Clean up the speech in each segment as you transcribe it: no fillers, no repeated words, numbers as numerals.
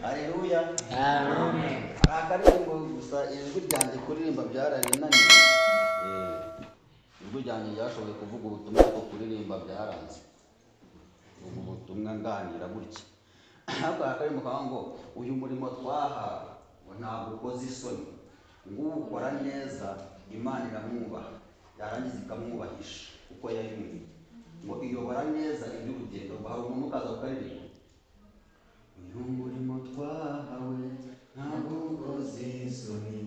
Haleluya. Amen. Akaririmbo gusa ijwi ryanjye kuririmba byararinaniye. Ijwi ryanjye ryashoboye kuvuga ubutumwa bwo kuririmba byaranze. Ubu butumwa nganira gutya. Ariko akaririmbo kavuga ngo uyu murimo twahawe ntabwo ukoze isoni. Ngukora neza Imana iramwubaha. Yarangiza ikamwubahisha uko yayumviye. Ngo iyobora neza iby'urugendo rwawe umuntu ukaza ukaririmba. Uyu murimo twahawe ntabwo ukoze isoni.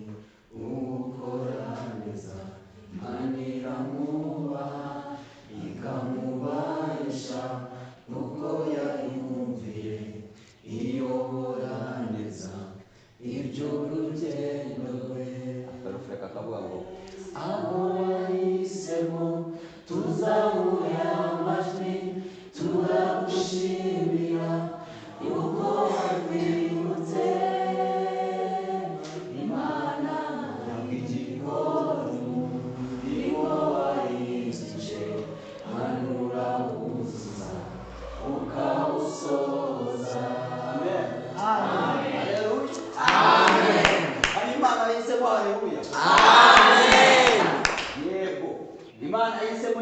Ngukora neza Imana iramwubaha ikamwubahisha uko yayumviye. Iyobora neza iby'urugendo rwe. Akarufureka akavuga ngo abo wahisemo tuzamure amajwi turagushimira uko watwibutse. Imana ntabwo igikora irimo wayisije hanura wuzuza ukawusoza. Amen. Amen. Haleluya. Amen. Imana yahisemo. Haleluya. Amen. Yego. Imana yahisemo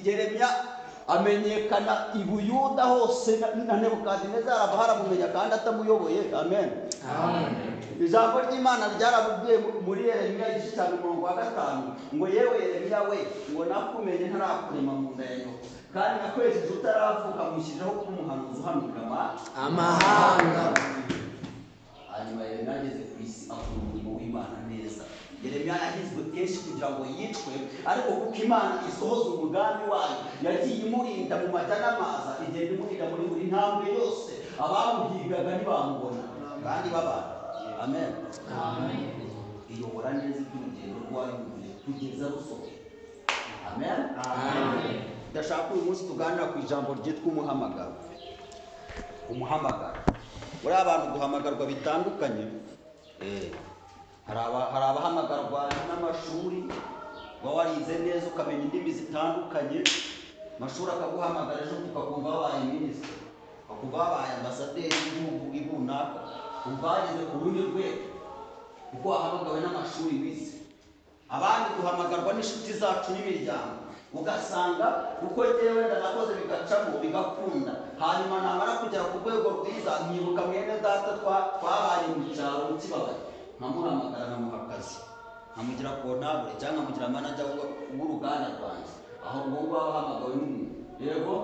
Yeremiya amenyekana i Buyuda hose na Nebukadinezari ava haramumenya kandi atamuyoboye. Amen. Amen. Ijambo ry'Imana ryarabubwiye muri Yeremiya igice cya 5 ngo yewe Yeremiya we ngo nakumenye ntarakurema mu nda ya nyoko kandi nakwejeje utaravuka mushijeho kumuhanuzi uhanurira amahanga. Hanyuma Yeremiya ageze ku isi akora umurimo w'Imana neza. Yeremiya yahizwe kenshi kugira ngo yicwe, ariko kuko Imana isohoza umugambi wayo yagiye imurinda mu majya n'amaza, igenda imurinda muri buri ntambwe yose. Abamuhigaga ntibamubona kandi babana. Amen. Amen. Iyobora neza iby'urugendo rwayo kugeza rusohoye. Amen. Amen. Ndashaka uyu munsi tuganira ku ijambo ryitwa umuhamagaro. Umuhamagaro. Muri abantu duhamagarwa bitandukanye. Hari abahamagarwa n'amashuri, uba warize neza ukamenya indimi zitandukanye. Amashuri akaguhamagara ejo ukakumva wabaye minisitiri, ukakumva wabaye ambasaderi w'igihugu runaka, ukumva wageze ku rundi rwego kuko wahamagawe n'amashuri wize. Abandi duhamagarwa n'inshuti zacu n'imiryango, ugasanga uko yewe nakoze bigacamo bigakunda, hanyuma namara kugera ku rwego rwiza nkibuka mwene data twabaye mu cyaro mu Kibabaye, nkamuhamagara nkamuha akazi, nkamugira kontabule cyangwa nkamugira manager w'uruganda rwanjye. Aho ngo abahamagawe n'umuntu. Yego.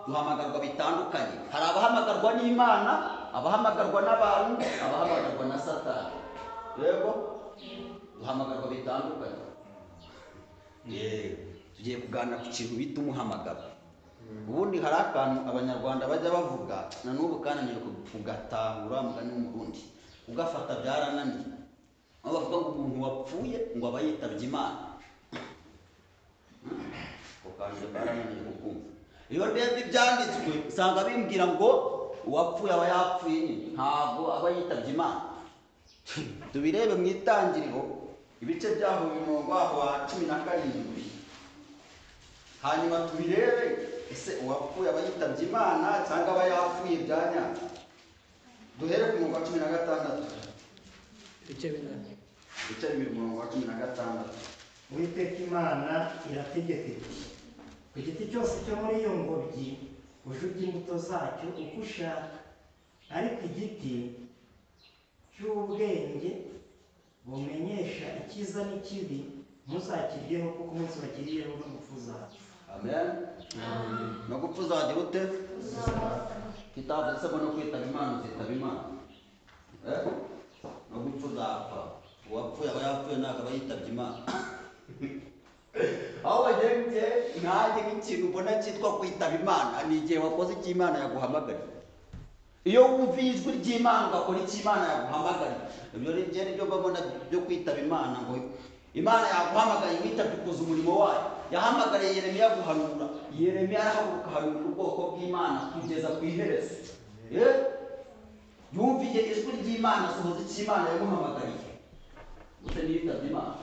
Duhamagarwa bitandukanye. Hari abahamagarwa n'Imana, abahamagarwa n'abantu, abahamagarwa na Satani. Yego. Duhamagarwa bitandukanye. Tugiye kuganira ku kintu bita umuhamagaro. Ubundi hari akantu Abanyarwanda bajya bavuga na n'ubu kananiye kugatahura mugani w'Umurundi. Ugafata byarananiye. Aho bavuga ngo umuntu wapfuye ngo aba yitabye Imana. Ukanje barananiye kukumva. Iyo rwebwe byanditswe usanga bimbwira ngo uwapfuye aba yapfuye nyine, ntabwo aba yitabye Imana. Tubirebe mu Itangiriro ibice byaho 17. Hanyuma tubirebe ese uwapfuye aba yitabye Imana cyangwa aba yapfuye byanyabyo. Duhere ku 16. Ibice 16. Uwiteka Imana irategeka iti, ku giti cyose cyo muri iyo ngobyi ujye imbuto zacyo uko ushaka, ariko igiti cy'ubwenge bumenyesha icyiza n'ikibi ntuzakiryeho, kuko umunsi wakiriyeho no gupfa uzapfa. Amen. No gupfa uzagira ute? Kitavuze no kwitaba Imana uzitaba Imana. No gupfa uzapfa. Uwapfuye aba yapfuye ntabwo aba yitabye Imana. Aho wageze nkanjye nk'ikintu ubona cyitwa kwitaba Imana ni igihe wakoze icyo Imana yaguhamagariye. Iyo wumviye ijwi ry'Imana ugakora icyo Imana yaguhamagariye, ibyo nibyo babona byo kwitaba Imana. Ngo Imana yaguhamagariye witabye ukoze umurimo wayo. Yahamagariye Yeremiya guhanura. Yeremiya arahaguruka ahanura ubwoko bw'Imana kugeza ku iherezo. Yumviye ijwi ry'Imana asohoza icyo Imana yamuhamagariye. Ute niyitabye Imana.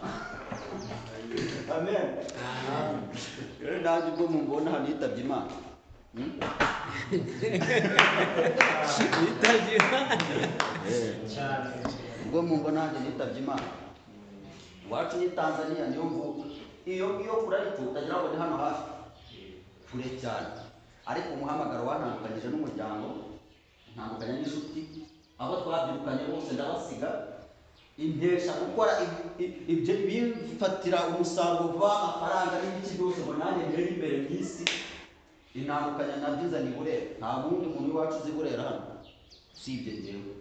amen. Rero nanjye ubwo mumbona hano yitabye Imana. Yitabye Imana. cyane Ubwo mumbona nanjye nitabye Imana. Iwacu ni Tanzania niyo mvuka. Iyo kure ariko utagira ngo ni hano hafi. Kure cyane. Ariko umuhamagaro wantandukanyije n'umuryango, ntandukanya n'inshuti, abo twabyirukanye bose ndabasiga, intesha gukora ibyo bifatira umusaruro w'amafaranga n'ibiki byose ngo nanjye mbere imbere mu isi, intandukanya nabyo nzanye i Burera. Nta wundi muntu w'iwacu uzi Burera hano usibye njyewe.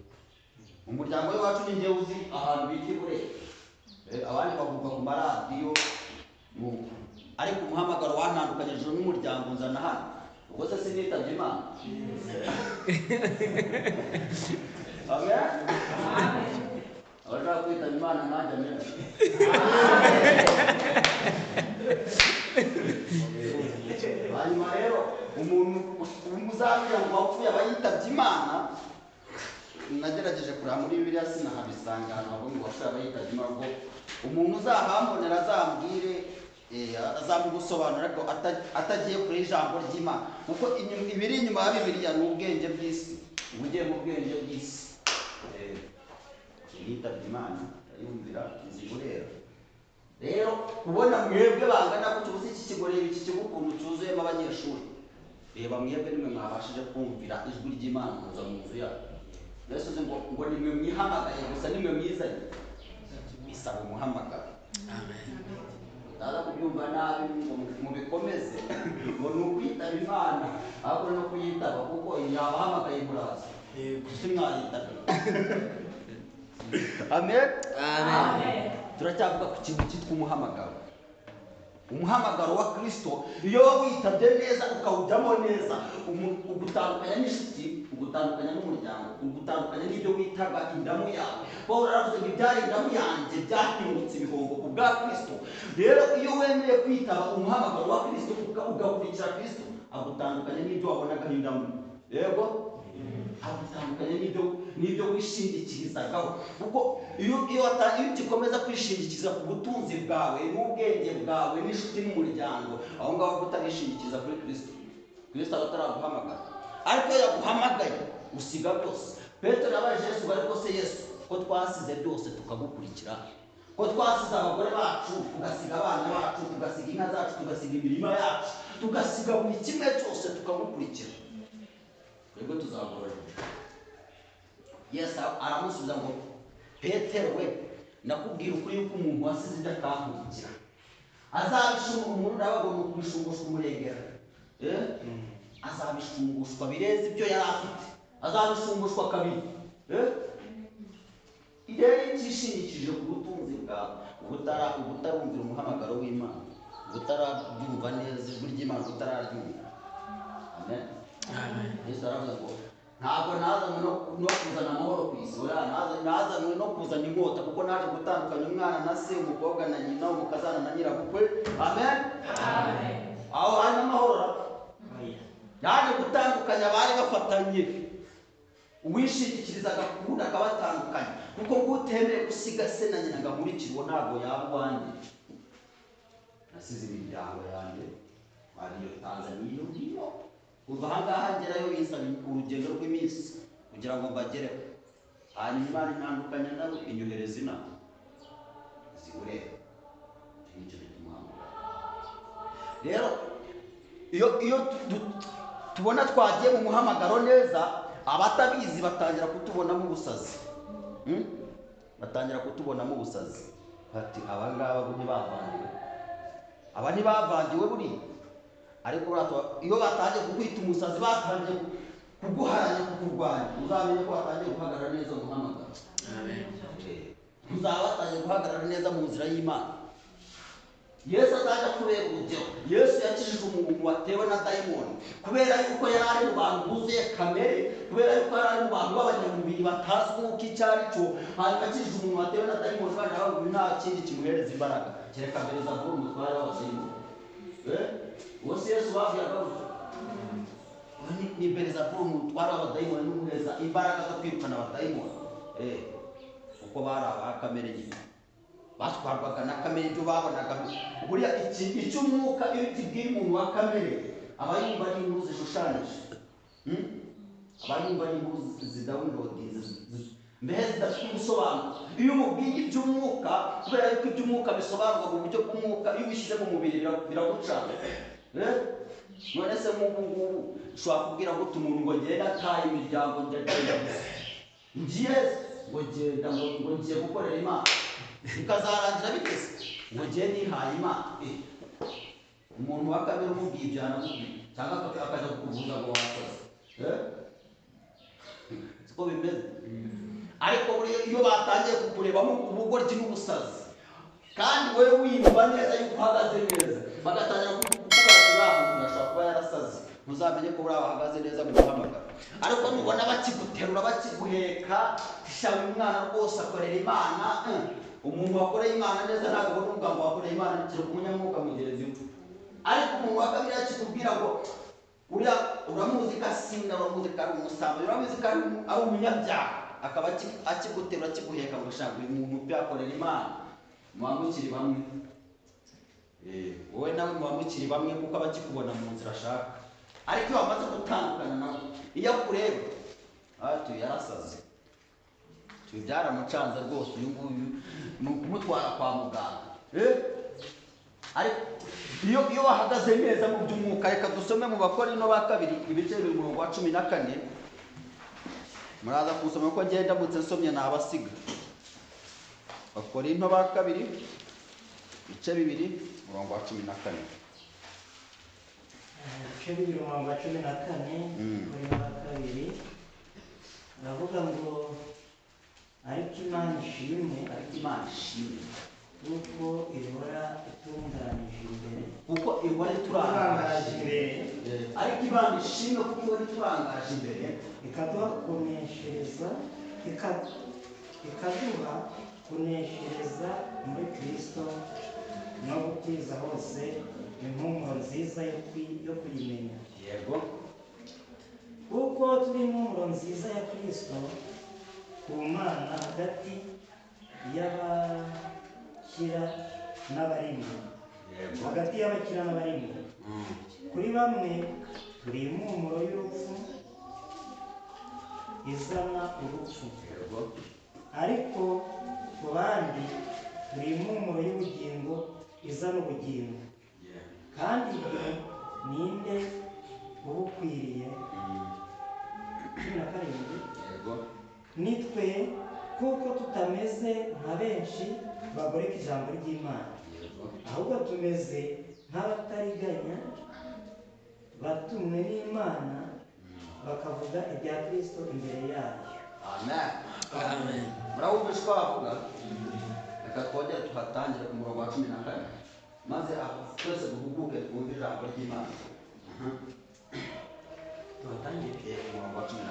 Umuryango w'iwacu ni njyewe uzi ahantu bita i Burera. Abandi bakumva ku maradiyo, ariko umuhamagaro wantandukanyije n'umuryango nzana hano. Ubwo se sinitabye Imana. Amen. Abashaka kwitaba Imana nanjye amen. Hanyuma rero umuntu uzabwira ngo wapfuye aba yitabye Imana, nagerageje kureba muri Bibiliya sinahabisanga ahantu havuga ngo wapfuye aba yitabye Imana, ngo umuntu uzahambonera azambwire azamugusobanura ko atagiye kure y'ijambo ry'Imana, kuko ibiri inyuma ya Bibiliya ni ubwenge bw'isi. Uba ugiye mu bwenge bw'isi. Yitabye Imana yumvira izi Burera. Rero ubona mwebwe bangana gutyo, uzi iki kigo, reba iki kigo ukuntu cyuzuyemo abanyeshuri. Reba mwebwe nimwe mwabashije kumvira ijwi ry'Imana muza mu nzu yayo. Yesu uzi ngo nimwe mwihamagaye gusa, nimwe mwizanye. Bisaba umuhamagaro. Amen. Ndaza kubyumva nabi ngo mubikomeze ngo ni ukwitaba Imana ahubwo no kuyitaba, kuko yabahamagaye muraza. Simwayitaba. Amen. Amen. Turacyavuga ku kintu cyitwa umuhamagaro. Umuhamagaro wa Kristo iyo wawitabye neza ukawujyamo neza, ugutandukanya n'inshuti, ugutandukanya n'umuryango, ugutandukanya n'ibyo witaga indamu yawe. Pawulo aravuze ngo ibyari indamu yanjye byahindutse ibihombo ku bwa Kristo. Rero iyo wemeye kwitaba umuhamagaro wa Kristo ugakurikira Kristo, agutandukanya n'ibyo wabonagaho indamu. Yego, agutandukanya n'ibyo wishingikizagaho, kuko iyo ugikomeza kwishingikiriza ku butunzi bwawe n'ubwenge bwawe n'inshuti n'umuryango, aho ngaho utarishingikiriza kuri Kristo, Kristo aba ataraguhamagara. Ariko iyo yaguhamagaye usiga byose. Petero yabajije Yesu ngo ariko se Yesu, ko twasize byose tukagukurikira, ko twasize abagore bacu, tugasiga abana bacu, tugasiga inka zacu, tugasiga imirima yacu, tugasiga buri kimwe cyose tukagukurikira, twebwe tuzagororerwa? Yesu aramusubiza ngo Petero we, nakubwira ukuri yuko umuntu wasize ibyo akankurikira azabishunga. Umuntu ndabaga mu kubishungushwa umurengera, azabishungushwa birenze ibyo yari afite, azabishungushwa kabiri. Rero ikishingikirije ku butunzi bwawe, ubutarumvira umuhamagaro w'Imana, ubutarabyumva neza ijwi ry'Imana, ubutararyumva. Amen. Yesu aravuga ngo ntabwo nazanywe no kuzana amahoro ku isi, nazanywe no kuzana inkota, kuko naje gutandukanya umwana na se, umukobwa na nyina, umukazana na nyirabukwe. Amen. Aho hari n'amahoro. Yaje gutandukanya abari bafatanye, uwishingikirizaga ku wundi akabatandukanya, kuko ngutemeye gusiga se na nyina ngo amurikire, uwo ntabwo yaba uwanjye. Nasize imiryango yanjye, ariyo Tanzania ngiyo, kuva aha ngaha ngerayo binsaba urugendo rw'iminsi kugira ngo mbagereho. Hanyuma Imana intandukanya nabo inyohereza inama ziburera. Nicyo bitumuhamagara. Rero iyo tubona twagiye mu muhamagaro neza, abatabizi batangira kutubonamo ubusazi. Batangira kutubonamo ubusazi. Bati aba ngaba bo ntibavangiwe. Aba ntibavangiwe buriya. Ariko iyo batangiye kukwita umusazi, batangiye kuguharanya, kukurwanya, uzamenye ko watangiye guhagarara neza mu muhamagaro. Amen. Uzaba watangiye guhagarara neza mu nzira y'Imana. Yesu azajya kubera urugero. Yesu yakijije umuntu watewe na dayimoni, kubera yuko yari ari mu bantu buzuye kamere, kubera yuko yari ari mu bantu b'abanyamubiri batazi nk'uko icyo ari cyo. Hanyuma akijije umuntu watewe na dayimoni, baje bavuga nta kindi kimuhereza imbaraga kereka mbere za vuba umutware w'abadayimoni. Uwo si Yesu babwiraga gutyo? Ni mbere za vuba umutware w'abadayimoni n'umuhereza imbaraga zo kwirukana abadayimoni. Kuko bari aba kamere nyine, batwarwaga na kamere ibyo babonaga buriya icy'umwuka iyo kibwira umuntu wa kamere aba yumva ari inkuru zishushanyije aba yumva ari inkuru zidawunilodinze mbere zidafite ubusobanuro iyo umubwiye iby'umwuka kubera yuko iby'umwuka bisobanurwa mu buryo bw'umwuka iyo ubishyize mu mubiri biragucana none se nk'ubu ngubu ushobora kubwira ngo umuntu ngo ngenda ataye imiryango ngenda ngiye ngo ngenda ngo ngiye gukorera Imana bikazarangira biteze ngo ngiye nihaye Imana umuntu wa kamere umubwiye ibyo yanamubwiye cyangwa akajya kukuvuza ngo wakoze siko bimeze ariko iyo batangiye kukurebamo ubugoryi n'ubusazi kandi wowe wiyumva neza yuko uhagaze neza bagatangira kukubaza uriya muntu ashobora kuba yarasaze ntuzamenye ko buriya bahagaze neza mu guhamagara ariko nubona bakiguterura bakiguheka shyira umwana rwose akorera Imana umuntu wakoreye Imana neza ntabwo abona ngo wakoreye Imana ntikiri ku munyamwuka mugenzi we ariko umuntu wa kabiri yakikubwira ngo uriya uramuzi ko asinda uramuzi ko ari umusambanyi uramuzi ko ari umunyabyaha akaba akiguterura akiguheka ngo shaka uyu muntu byakorera Imana muba mukiri bamwe wowe nawe muba mukiri bamwe kuko aba akikubona mu nzira ashaka ariko iyo wamaze gutandukana nawe iyo akureba tuyu yarasaze tuyu byaramucanze rwose uyu nguyu ni ukumutwara kwa muganga ariko iyo wahagaze neza mu by'umwuka reka dusome mu Bakorinto ba kabiri ibice 14 muraza kusoma uko ngenda ndamutse nsomye nabasiga Bakorinto ba kabiri ibice 2 14 ibice 2 14 Bakorinto ba kabiri aravuga ngo ariko Imana ishimwe kuko ihora itunganije imbere kuko ihora iturangaje imbere ariko Imana ishimwe kuko ihora iturangaje imbere ikaduha kuneshereza muri Kristo no gukwiza hose impumuro nziza yo kuyimenya yego kuko turi impumuro nziza ya Kristo ku Mana hagati y'abakira n'abarimbuka kuri bamwe turi impumuro y'urupfu izana urupfu ariko ku bandi turi impumuro y'ubugingo izana ubugingo kandi ibyo ninde ubukwiriye 17 nitwe kuko tutameze nka benshi bagoreka ijambo ry'Imana ahubwo tumeze nk'abatariganya batumwe n'Imana bakavuga ibya Kristo imbere yayo Amen. Murabumva ko bavuga reka twongere tuhatangire ku murongo wa 14 maze twese duhuguke twumve ijambo ry'Imana tuhatangire ku murongo wa 14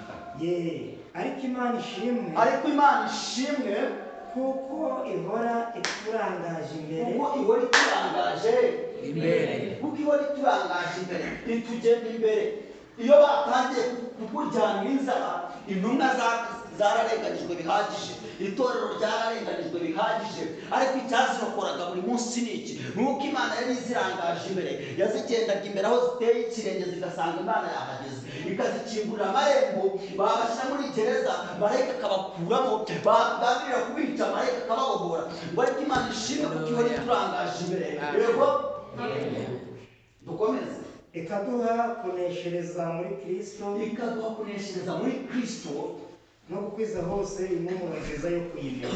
ariko Imana ishimwe kuko ihora iturangaje imbere itugenda imbere iyo batangiye kukuryanira inzara intumwa zararenganyijwe bihagije itorero ryararenganijwe bihagije ariko icyazirokoraga buri munsi ni iki nuko Imana yari izirangaje imbere yazigendaga imbere aho ziteye ikirenge zigasanga Imana yahageze ikazikingurira amarembo babashyira muri gereza marayika akabakuramo bagambirira kubica marayika akababohora ngo ariko Imana ishimwe kuko ihora iturangaje imbere yego dukomeze ikaduha kuneshereza muri Kristo no gukwiza hose impumuro nziza yo kuyimenya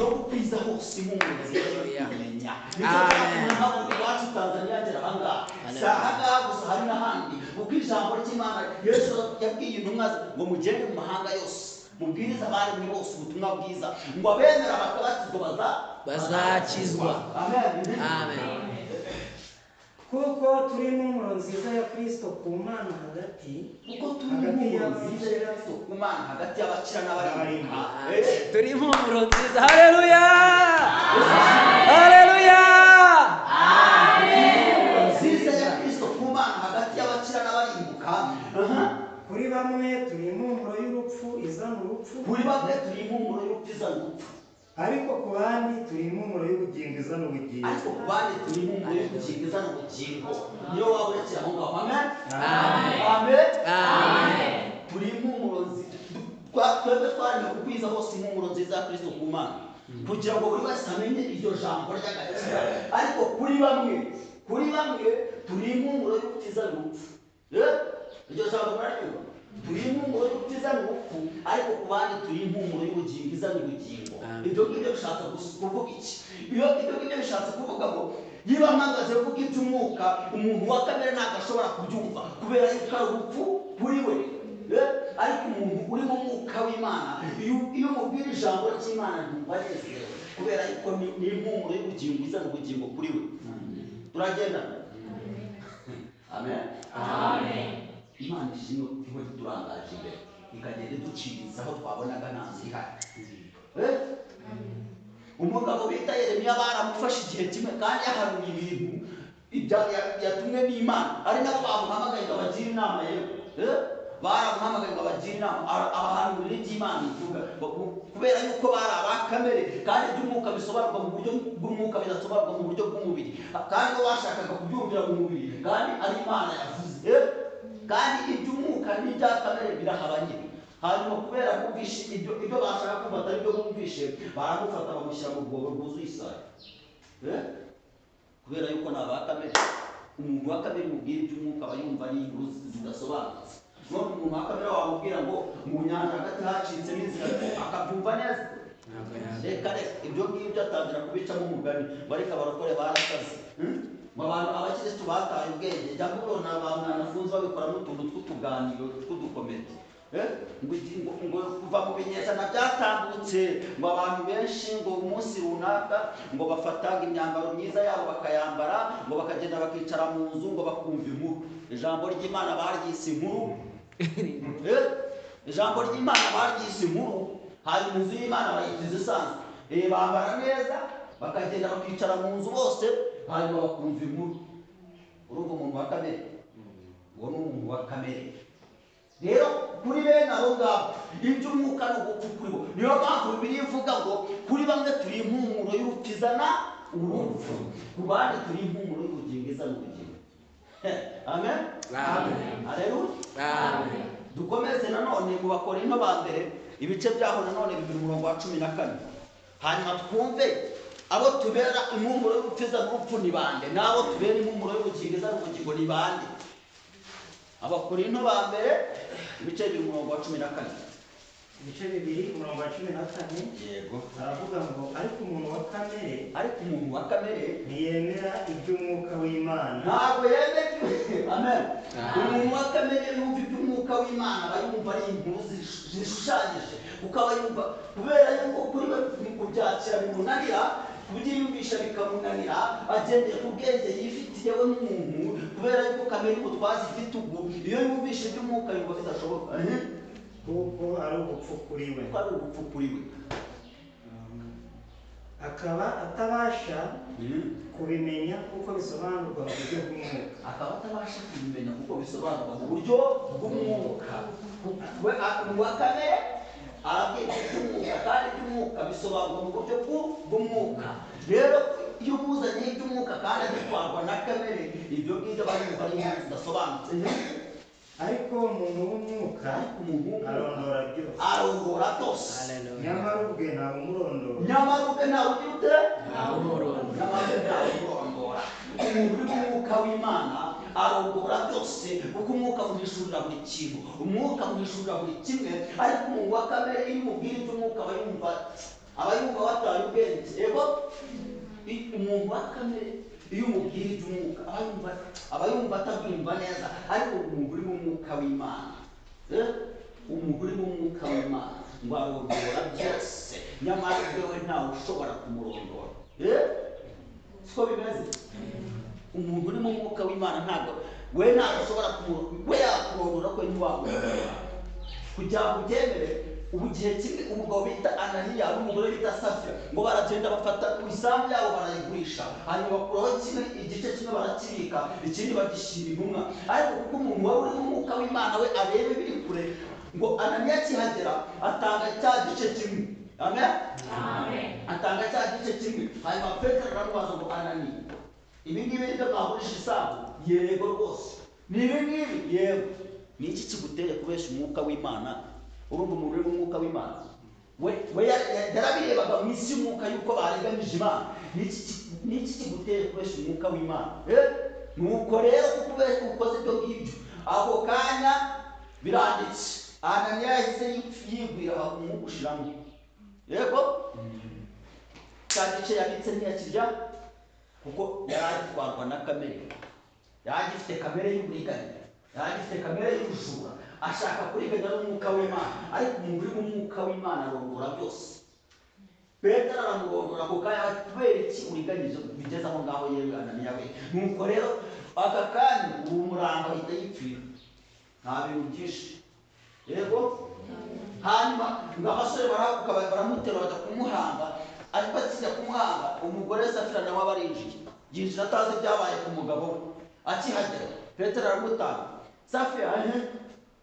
ntabwo iwacu Tanzania ngera ahangaha si ahangaha gusa hari n'ahandi kuko ijambo ry'Imana Yesu yabwiye intumwa ngo mugende mu mahanga yose mubwiriza abandi bose ubutumwa bwiza ngo abemera bakabatizwa bazakizwa. Amen. kuko turi impumuro nziza ya Kristo ku Mana hagati y'abakira n'abarimbuka Turi impumuro nziza. Haleluya. Haleluya. nziza ya Kristo ku Mana hagati y'abakira n'abarimbuka kuri bamwe turi impumuro y'urupfu izana urupfu kuri bamwe turi impumuro y'urupfu izana urupfu ariko ku bandi turi impumuro y'ubugingo izana ubugingo. ariko ku bandi turi impumuro y'ubugingo izana ubugingo. Niyo waba urekeye aho ngaho. Amen. Amen. Amen. Turi impumuro nziza. Twebwe twaremwe kugwiza hose impumuro nziza ya Kristo ku Mana, kugira ngo buri wese amenye iryo jambo ry'agaciro. Ariko kuri bamwe turi impumuro y'ubutiza n'urupfu. Iryo jambo muraryumva? Turi impumuro y'ubutiza n'urupfu, ariko ku bandi turi impumuro y'ubugingo izana ubugingo. Ibyo ngibyo bishatse kuvuga iki? Ibyo ngibyo bishatse kuvuga ngo niba mpagaze vuga iby'umwuka, umuntu wa kamere ntabwo ashobora kubyumva kubera yuko ari urupfu kuri we. Ariko umuntu uri mu mwuka w'Imana, iyo umubwira ijambo ry'Imana ntumva anezerewe kubera yuko ni impumuro y'ubugingo izana ubugingo kuri we. Turagenda. Amen. Imana ishimwe kuko turangaje imbere ikagenda iduciriza aho twabonaga nta nzira ihari. Umugabo bita Yeremiya baramufashe igihe kimwe kandi yahanuye ibintu yatumwe n'Imana, ari nabo bamuhamagaye ngo abagire inama. Yewe baramuhamagaye ngo abagire inama, abahanurira iby'Imana ivuga, kubera yuko bari abakamere kandi iby'umwuka bisobanurwa mu buryo bw'umwuka bidasobanurwa mu buryo bw'umubiri, kandi bo bashakaga kubyumvira mu mubiri kandi ari Imana yavuze. Kandi iby'umwuka n'ibya kamere birahabanye. Hanyuma kubera bumvishe ibyo bashaka kumva atari byo bumvishe, baramufata bamushyira mu rwobo rwuzuye isari. Kubera yuko ni abakamere. Umuntu wa kamere mubwira iby'umwuka aba yumva ari inkuru zidasobanutse. None umuntu wa kamere wamubwira ngo mu nyanja hagati hacitsemo inzira akabyumva neza. Reka ibyo ngibyo atangira kubicamo umugani, bareka abarokore barasaze. Abantu abakirisitu bataye ubwenge, jya mubona abantu banafunze babikoramo utuntu tw'utuganiro tw'udukomedi. Ngo kuva mu binyejana byatambutse ngo abantu benshi ngo umunsi runaka ngo bafataga imyambaro myiza yabo bakayambara, ngo bakagenda bakicara mu nzu ngo bakumva inkuru. Ijambo ry'Imana baryise inkuru. Ijambo ry'Imana baryise inkuru, hanyuma inzu y'Imana bayitiza isanzwe. Bambara neza bakagenda bakicara mu nzu bose, hanyuma bakumva inkuru. Urumva umuntu wa kamere? Uwo ni umuntu wa kamere. Rero kuri bene abo ngabo iby'umwuka ni ubupfu kuri bo. Niyo mpamvu Bibiliya ivuga ngo kuri bamwe turi impumuro y'urupfu izana urupfu, ku bandi turi impumuro y'ubugingo izana ubugingo. Amen. Haleluya. Dukomeze nanone mu Bakorinto ba mbere ibice byaho nanone 2:14. Hanyuma twumve abo tubera impumuro y'urupfu izana urupfu ni bande, n'abo tubera impumuro y'ubugingo izana ubugingo ni bande. Abakorinto ba mbere ibice 2:14. Ibice 2:14. Yego. Aravuga ngo ariko umuntu wa kamere ntiyemera iby'umwuka w'Imana. Ntabwo yemera. Amen. Umuntu wa kamere yumva iby'umwuka w'Imana aba yumva ari inkuru zishushanyije, kuko aba yumva kubera yuko kuri we kubyakira bimunanira, kubyiyumvisha bikamunanira, agendeye ku bwenge yifitiye we nk'umuntu, kubera yuko kamere ubutwazi ifite ubwo, iyo yumvishe iby'umwuka yumva bidashoboka. Kuko ari ubupfu kuri we. Akaba atabasha kubimenya kuko bisobanurwa mu buryo bw'umwuka. We wa kamere arabwira iby'umwuka, kandi iby'umwuka bisobanurwa mu buryo bw'umwuka. Rero iyo umuzanye iby'umwuka kandi agitwarwa na kamere, ibyo ngibyo barumva ari ibintu bidasobanutse. Ariko umuntu w'umwuka arondora byose. Nyamara ubwe ntawe umurondora. Umuntu uri mu mwuka w'Imana arondora byose, kuko umwuka muhishurira buri kintu, umwuka muhishurira buri kimwe. Ariko umuntu wa kamere iyo umubwira iby'umwuka aba yumva wataye ubwenge. Yego, umuntu wa kamere iyo umubwira iby'umwuka aba yumva atabyumva neza. Ariko umuntu uri mu mwuka w'Imana, ngo arondora byose, nyamara ubwewe ntawe ushobora kumurondora. Siko bimeze. Umuntu uri mu mwuka w'Imana ntabwo ushobora kumurondora. We yakurondora ko ntiwamurondora. Kugira ngo ubyemere, ubu gihe kimwe umugabo bita Ananiya n'umugore bita Safira ngo baragenda bafata isambu yabo barayigurisha, hanyuma bakuraho igice kimwe barakibika, ikindi bagishyira intumwa. Ariko kuko umuntu wari uri mu mwuka w'Imana we arebe biri kure, ngo Ananiya akihagera atanga cya gice kimwe, amen atanga cya gice kimwe hanyuma petero aramubaza ngo ananiya ibi ngibi nibyo mwagurisha isambu yego rwose ni ibi ngibi yego ni iki kiguteye kubesha umwuka w'imana urumva umuntu uri mu mwuka w'imana we yarabirebaga mu isi y'umwuka yuko bareganije imana ni iki kiguteye kubesha umwuka w'imana nuko rero kuko ukoze ibyo ngibyo ako kanya biranditse ananiya yahise yigwira umwuka ushiramo yego cya gice yabitse ntiyakirya kuko yari agitwarwa na kamere yari agifite kamere y'uburiganya yari agifite kamere y'ubujura ashaka kuriganya n'umwuka w'imana ariko umuntu uri mu mwuka w'imana arongora byose petero aramurongora ako kanya kubera iki uriganyije bigeze aho ngaho yewe ananiya we nuko rero aka kanya uwo murambo ahita yipfira nta bintu byinshi yego hanyuma ngo abasore barahaguka baramutera bajya kumuhamba ariko akijya kumuhamba umugore Safira nawe aba arinjiye yinjira atazi ibyabaye ku mugabo we akihagera petero aramutanga Safira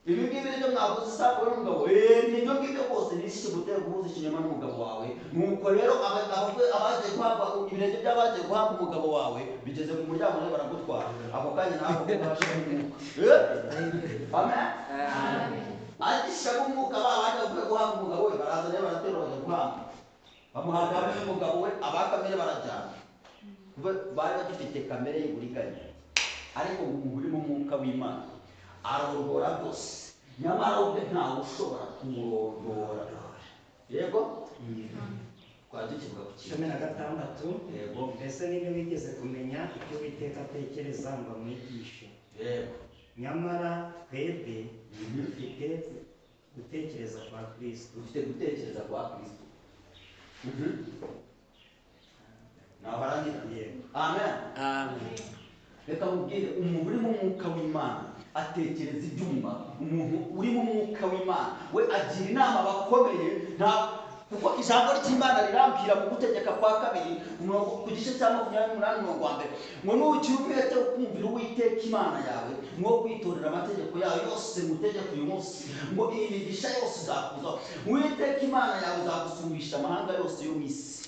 ibi ngibi nibyo mwaguze isambu n'umugabo nibyo ngibyo rwose ni iki kigutera guhuza ikinyoma n'umugabo wawe nuko rero abaje guhabwa ibirenge by'abaje guhabwa umugabo wawe bigeze mu muryango nawe baragutwara ako kanya ntabwo kubasha umwuka amen agishaka umwuka babanje guhabwa umugabo we baraza rero baratera bajya guhabwa bamuhabwa n'umugabo we abakamere barajyana bari bagifite kamere y'uburiganya ariko umuntu uri mu mwuka w'imana arongora byose nyamara ubwe ntawe ushobora kumurongora yego twadukivuga ku cumi na gatandatu yego mbese niba wigeze kumenya icyo Uwiteka atekereza ngo amwigishe yego nyamara twebwe dufite gutekereza kwa Kristo dufite gutekereza kwa Kristo nabarangira yego amen Amen. reka mubwire umuntu uri mu mwuka w'imana atekereza ibyuma umuntu uri mu mwuka w'imana we agira inama abakomeye kuko ijambo ry'imana rirambwira mu gutegeka kwa kabiri ku gice cya 28 mirongo wa mbere ngo nugira umwete wo kumvira Uwiteka imana yawe ngo kwitorera amategeko yawe yose mutegeko uyu munsi ngo iyi migisha yose izakuzaho Uwiteka imana yawe izagusumbisha amahanga yose yo mu isi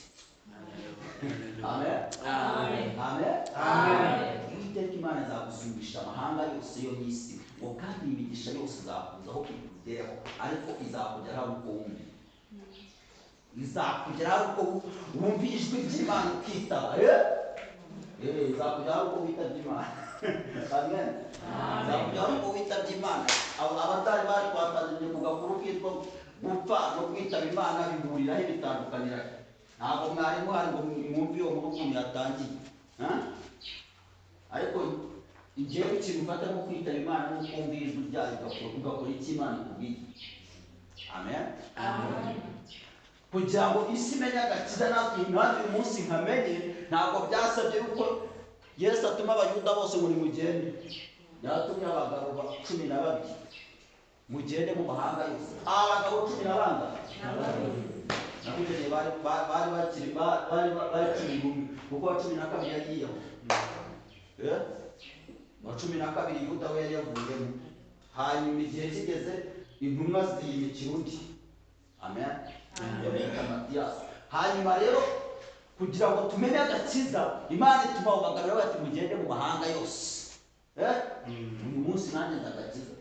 amen Amen. amen Amen. Uwiteka imana izagusumbisha amahanga yose yo mu isi ngo kandi imigisha yose izakuzaho ikugereho ariko izakugeraho uko wumva izakugeraho uko wumva ijwi ry'Imana ukitaba izakugeraho uko witabye Imana amen izakugeraho uko witabye Imana abatari bari kwatangiriye ku gakuru kitwa gupfa no kwitaba Imana bihuriraho bitandukanira ntabwo mwarimu hari ngo mwumve iyo nkuru ukuntu yatangiye ariko igihe ikintu ufata nko kwitaba Imana no kumva ijwi ryayo ugakora icyo Imana ikubwiye amen kugira ngo isi imenye agakiza natwe impamvu uyu munsi nkamenye ntabwo byasabye yuko Yesu atuma abayuda bose ngo nimugende yatumye abagabo 12 mugende mu mahanga yose abagabo 12 nakugeneye bari bakiri bari 10 kuko 12 yagiye wa 12 Yuda we yari yavuyemo hanyuma igihe kigeze intumwa ziyimikira undi amen hanyuma rero kugira ngo tumenye agakiza Imana ituma abagabo bati mugende mu mahanga yose uyu munsi nanjye ndagakiza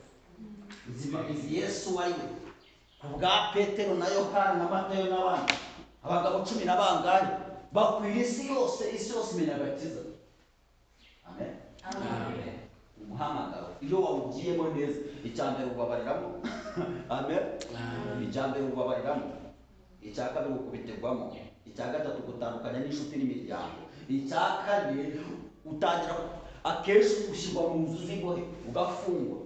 izi Yesu wari we ku bwa Petero na Yohana na Matayo n'abandi abagabo 10 n'abangahe bakwira isi yose imenya agakiza amen umuhamagaro iyo wawugiyemo neza icyambere ubabariramo amen icyambere ubabariramo icya kabiri ukubitegwamo icya gatatu gutandukanya n'inshuti n'imiryango icya kane utangira akenshi ushyirwa mu nzu z'imbohe ugafungwa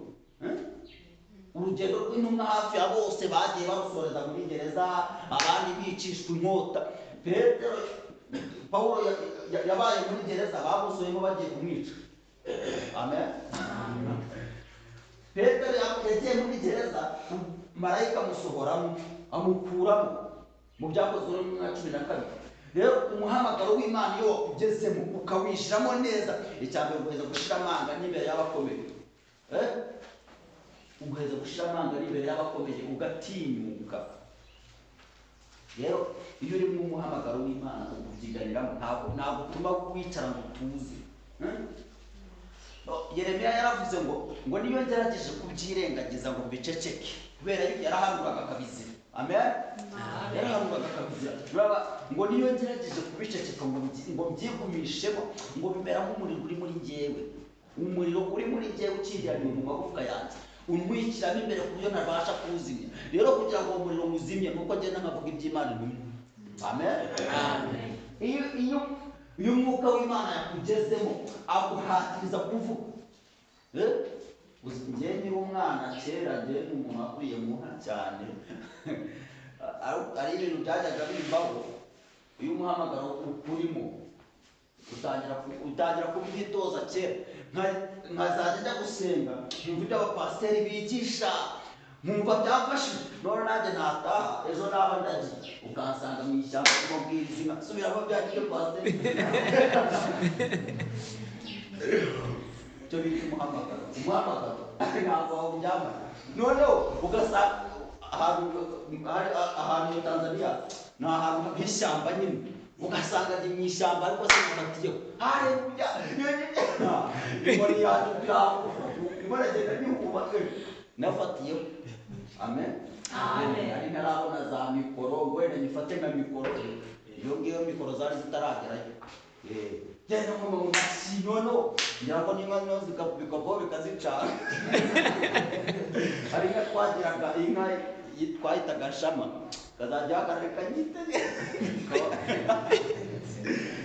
urugendo rw'intumwa hafi ya bose bagiye barusoreza muri gereza abandi bicishwa inkota Petero Paulo yabaye muri gereza bamusoyemo bagiye kumwica amen Petero yagiye muri gereza marayika amusohoramo amukuramo mu byakozwe no mu 12 rero umuhamagaro w'Imana iyo wakugezemo ukawishiramo neza icyambere uguheza gushira amanga n'imbere y'abakomeye uguheza gushira amanga n'imbere y'abakomeye ugatinyuka rero iyo uri mu muhamagaro w'Imana ukubyiganiramo ntabwo utuma wicara ngo utuze. Yeremiya yaravuze ngo niyo ngerageje kubyirengagiza ngo mbiceceke, kubera yuko yarahanuraga akabizira. Amen. Yarahanuraga akabizira. Ngo niyo ngerageje kubiceceka ngo mbyigumishemo, ngo bimera nk'umuriro uri muri njyewe. Umuriro uri muri njyewe ukiriyaniye mu magufwa yanjye, untwikiramo imbere ku buryo ntabasha kuwuzimya. Rero kugira ngo uwo muriro uzimye nuko ngenda nkavuga iby'Imana bimwe. Amen. Amen. Iyo umwuka w'Imana yakugezemo aguhatiriza kuvuga. Njye nkiri umwana kera, njye ni umuntu wakuriye mu nka cyane. Ari ibintu byajyaga bimbaho. Iyo umuhamagaro ukurimo utangira kubyitoza kera, nkazajya njya gusenga nkumva ibyo abapasiteri bigisha nkumva byafashije, none nanjye nataha ejo naba ndagiye ukansanga mu ishyamba kumubwiriza inka subiramo bya ibyo pasiteri. Icyo bita umuhamagaro ntabwo wawuryamana. Noneho ugasanga ahantu muri Tanzania ni ahantu h'ishyamba nyine, ugasanga ndi mu ishyamba ariko se mufatiyeho harebya inkoni yanjye biraho imuragenda nihubake nafatiyeho. Amen. Amen. Ari ntarabona za mikoro ngo wenda nyifate nka mikoro, iyo ngiyo mikoro zari zitaragerayo. Genda mu masi nono ngira ngo n'inka niyo zikabikabo bikazicana. Hari inka twagiraga, inka twahitaga Shama, kazajya hagaragara nyite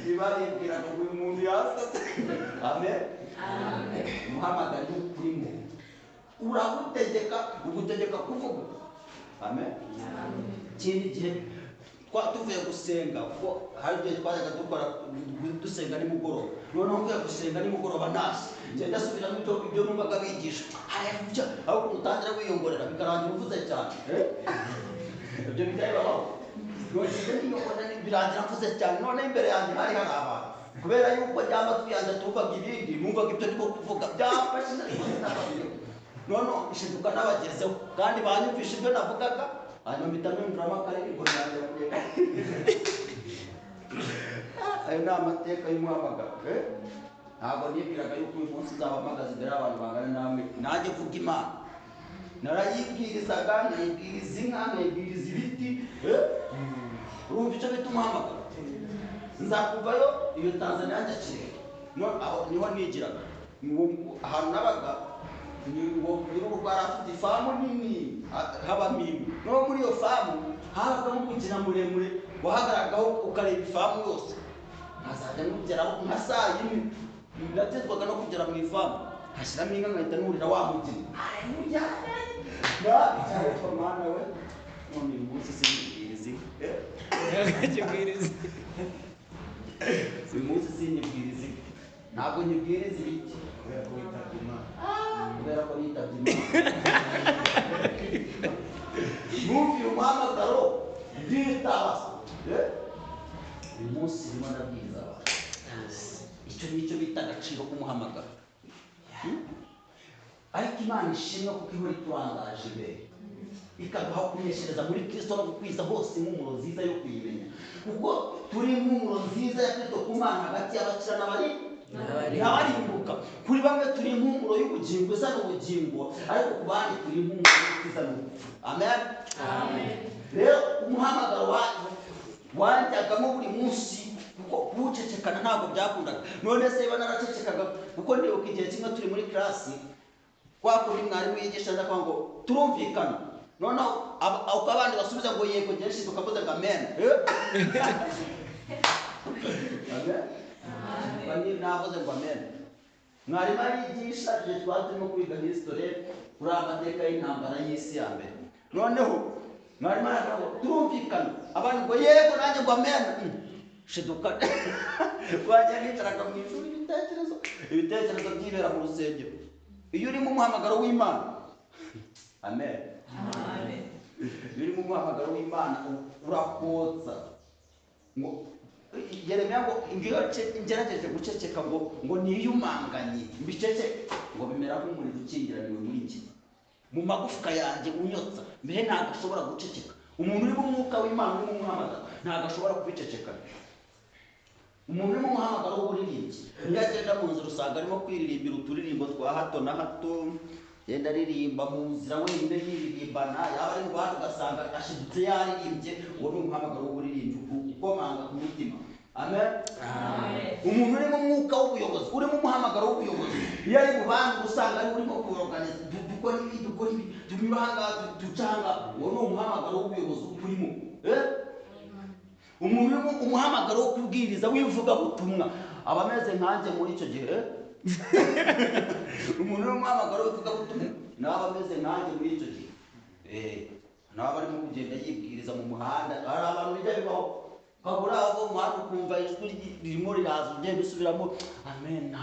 ibaribwiraga ngo uyu muntu yasaze. Amen. Amen. Umuhamagaro urimo ugutegeka kuvuga. Amen. Ikindi gihe tuvuye gusenga, kuko hari igihe twajyaga dusenga nimugoroba, noneho mvuye gusenga nimugoroba nasi ngenda asubiramo ibyo numvaga bigisha, aho utangira wiyongorera bikarangira uvuze cyane. Ibyo bijya bibaho, birangira mvuze cyane, none imbere yanjye hari abantu, kubera yuko amatwi yanjye tumvaga ibindi, numvaga ibyo ndimo kuvuga byafashe none ishiduka n'abagezeho kandi banyumvisha ibyo navugaga, hanyuma mpita numviramo akaririmbo nanjye kugenda. Ayo ni amateka y'umuhamagaro. Ntabwo nibwiraga yuko uyu munsi nzabahamagaza imbere y'abantu bangana namwe nanjye mvuga Imana. Narayibwirizaga, nkayibwiriza inka, nkayibwiriza ibiti. Urumva icyo bita umuhamagaro. Nzakuvayo iyo Tanzania njya Kirehe, niho nigiraga. Ahantu nabaga uwo rwari afite ifamu nini nk'abamini, no muri iyo famu habagamo umukina muremure wahagaragaho ukareba ifamu yose. Nkazajya mugeraho nka saa yine, natezwaga no kugera mu ifamu nkashyiramo inka nkahita nurira wa mugina. Ariko mwana we none uyu munsi sinyibwiriza uyu munsi sinyibwiriza ntabwo nyibwiriza ibiki kubera ko nitabye Imana. Numviye umuhamagaro nditabaza, uyu munsi ndimo ndabwiriza abantu. Icyo nicyo bita agaciro k'umuhamagaro. Ariko Imana ishimwe kuko ihora iturangaje imbere, ikaduha kuneshereza muri Kristo no gukwiza hose impumuro nziza yo kuyimenya, kuko turi impumuro nziza ya Kristo ku Mana hagati y'abakira n'abarimbuka. Kuri bamwe turi impumuro y'ubugingo isa n'ubugingo, ariko ku bandi turi impumuro y'ubukiza n'urupfu. Amen. Amen. Rero umuhamagaro wanjyagamo buri munsi, kuko kuwucecekana ntabwo byakundaga. None se niba naracecekaga, kuko ndibuka igihe kimwe turi muri klasi, kwa kundi mwarimu yigisha ndavuga ngo turumvikana, noneho abandi basubiza ngo yego genshi tukavuze ngo amen. Amen. Navuze ngo amen. Mwarimu arigisha igihe twari turimo kwiga history kuri amateka y'intambara y'isi ya mbere, noneho mwarimu aravuga ngo turumvikana, abandi ngo yego nanjye ngo amen. Shiduka twajya nitaraga mu ishuri, ibitekerezo byibera mu rusengero. Iyo uri mu muhamagaro w'Imana, amen. Amen. Iyo uri mu muhamagaro w'Imana urakotsa. Ngo Yeremiya ngo ngerageje guceceka ngo niyumanganye mbicece, ngo bimera nk'umuriro ukingiraniwe muri njye mu magufwa yanjye unyotsa, mbere ntabwo ashobora guceceka. umuntu uri mu mwuka w'Imana uri mu muhamagaro ntabwo ashobora kubicecekana. Umuntu uri mu muhamagaro w'uburirimbyi iyo agenda mu nzira usanga arimo kwiririmbira uturirimbo twa hato na hato, yenda aririmba mu nzira wenyine yiririmbana, yaba ari mu bandi ugasanga ashidutse yaririmbye. Uwo ni umuhamagaro w'uburirimbyi ukomanga ku mutima. Amen. Umuntu uri mu mwuka w'ubuyobozi, uri mu muhamagaro w'ubuyobozi, iyo ari mu bandi usanga ari urimo kuorganiza, dukora ibi tunyura ahangaha duca ahangaha. Uwo ni umuhamagaro w'ubuyobozi urimo. Umuntu uri mu umuhamagaro wo kubwiriza w'ivugabutumwa aba ameze nkanjye muri icyo gihe. Umuntu uri mu muhamagaro w'ivugabutumwa nawe aba ameze nkanjye muri icyo gihe. Nawe aba arimo kugenda yibwiriza mu muhanda. Hari abantu bijya bibaho kabura aho umuhanda ukumva ijwi ririmo riraza, ugenda usubiramo amen.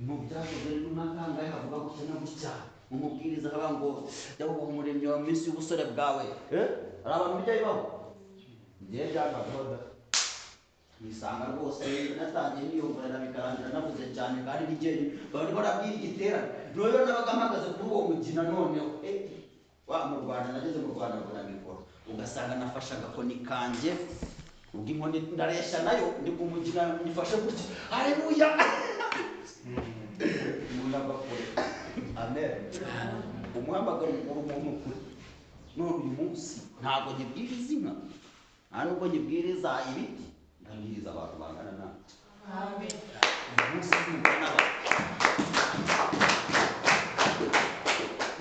Mu byakozwe n'umwakanga havuga gutya na gutya, umubwiriza avuga ngo jya wubaha umuremyi wa minsi y'ubusore bwawe. Hari abantu bijya bibaho. Njyewe byavagaho da nisanga rwose natangiye niyumvira bikarangira navuze cyane kandi nigeri bari barabwira igiterane. Noneho nabaga mpagaze kuri uwo mugina noneho wa mu Rwanda, nageze mu Rwanda mbona mikoro ugasanga nafashe agakoni kanjye ubwo inkoni ndaresha nayo ndi kumugina nifashe gutya. Haleluya. Umuntu agakora. Amen. Umuhamagaro umuntu kuri none uyu munsi ntabwo nyibwiriza inka, nta nubwo nyibwiriza ibiti, ndabwiriza abantu bangana nawe. Amen. Uyu munsi n'ubona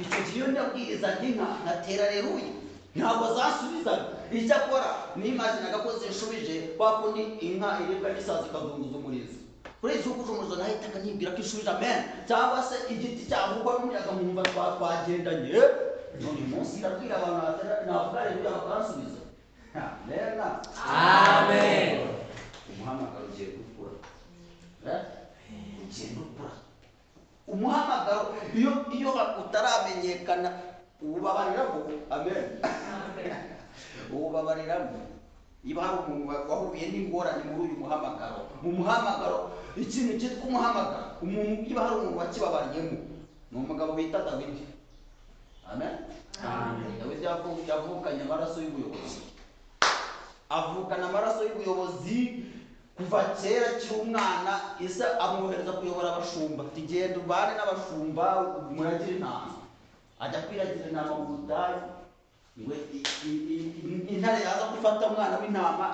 icyo gihe ndabwiriza inka ngatera Haleluya ntabwo zasubizaga. Icyo akora nimazinaga ko zishubije kwa kundi inka iribwa n'isazi ikazunguza umurizo. Kuri izo kujumuzo nahitaga nibwira ko ishubije amen, cyangwa se igiti cyavugwa n'umuyaga mwumva twagendanye. None munsi ndabwira abantu navuga Haleluya bakansubiza. Amen. Amen. Umuhamagaro ugiye gukura. Ugiye gukura. Umuhamagaro iyo utaramenyekana ubabariramo. Amen. Ubabariramo. Iba hari umuntu wahuye n'ingorane muri uyu muhamagaro. Mu muhamagaro ikintu cyitwa umuhamagaro, umuntu iba hari umuntu wakibabariyemo, ni umugabo bita Dawidi. Amen. Dawidi yavukanye amaraso y'ubuyobozi, avukana amaraso y'ubuyobozi kuva kera akiri umwana. Ese amwohereza kuyobora abashumba, ati genda ubane n'abashumba muragira intama. Ajya kwiragira intama mu butayu. Intare yaza gufata umwana w'intama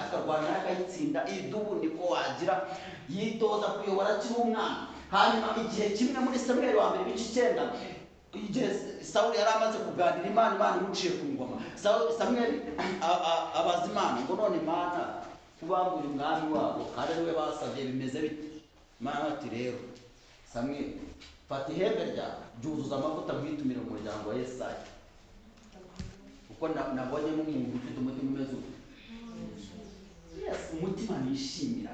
akarwana akayitsinda. Idubu niko wagira. Yitoza kuyobora akiri umwana. Hanyuma igihe kimwe muri Samweli wa mbere ibice 9, igihe Sawuli yari amaze kuganira Imana imuciye ku ngoma, Samweli abaza Imana ngo none Imana kubambura umwami wabo kandi ariwe basabye bimeze bite? Imana ati rero Samweli fata ihembe ryawe ryuzuza amavuta mwitumire mu muryango wa Yesayi, kuko nabonyemo umuntu ufite umutima umeze uko. Yes, umutima nishimira.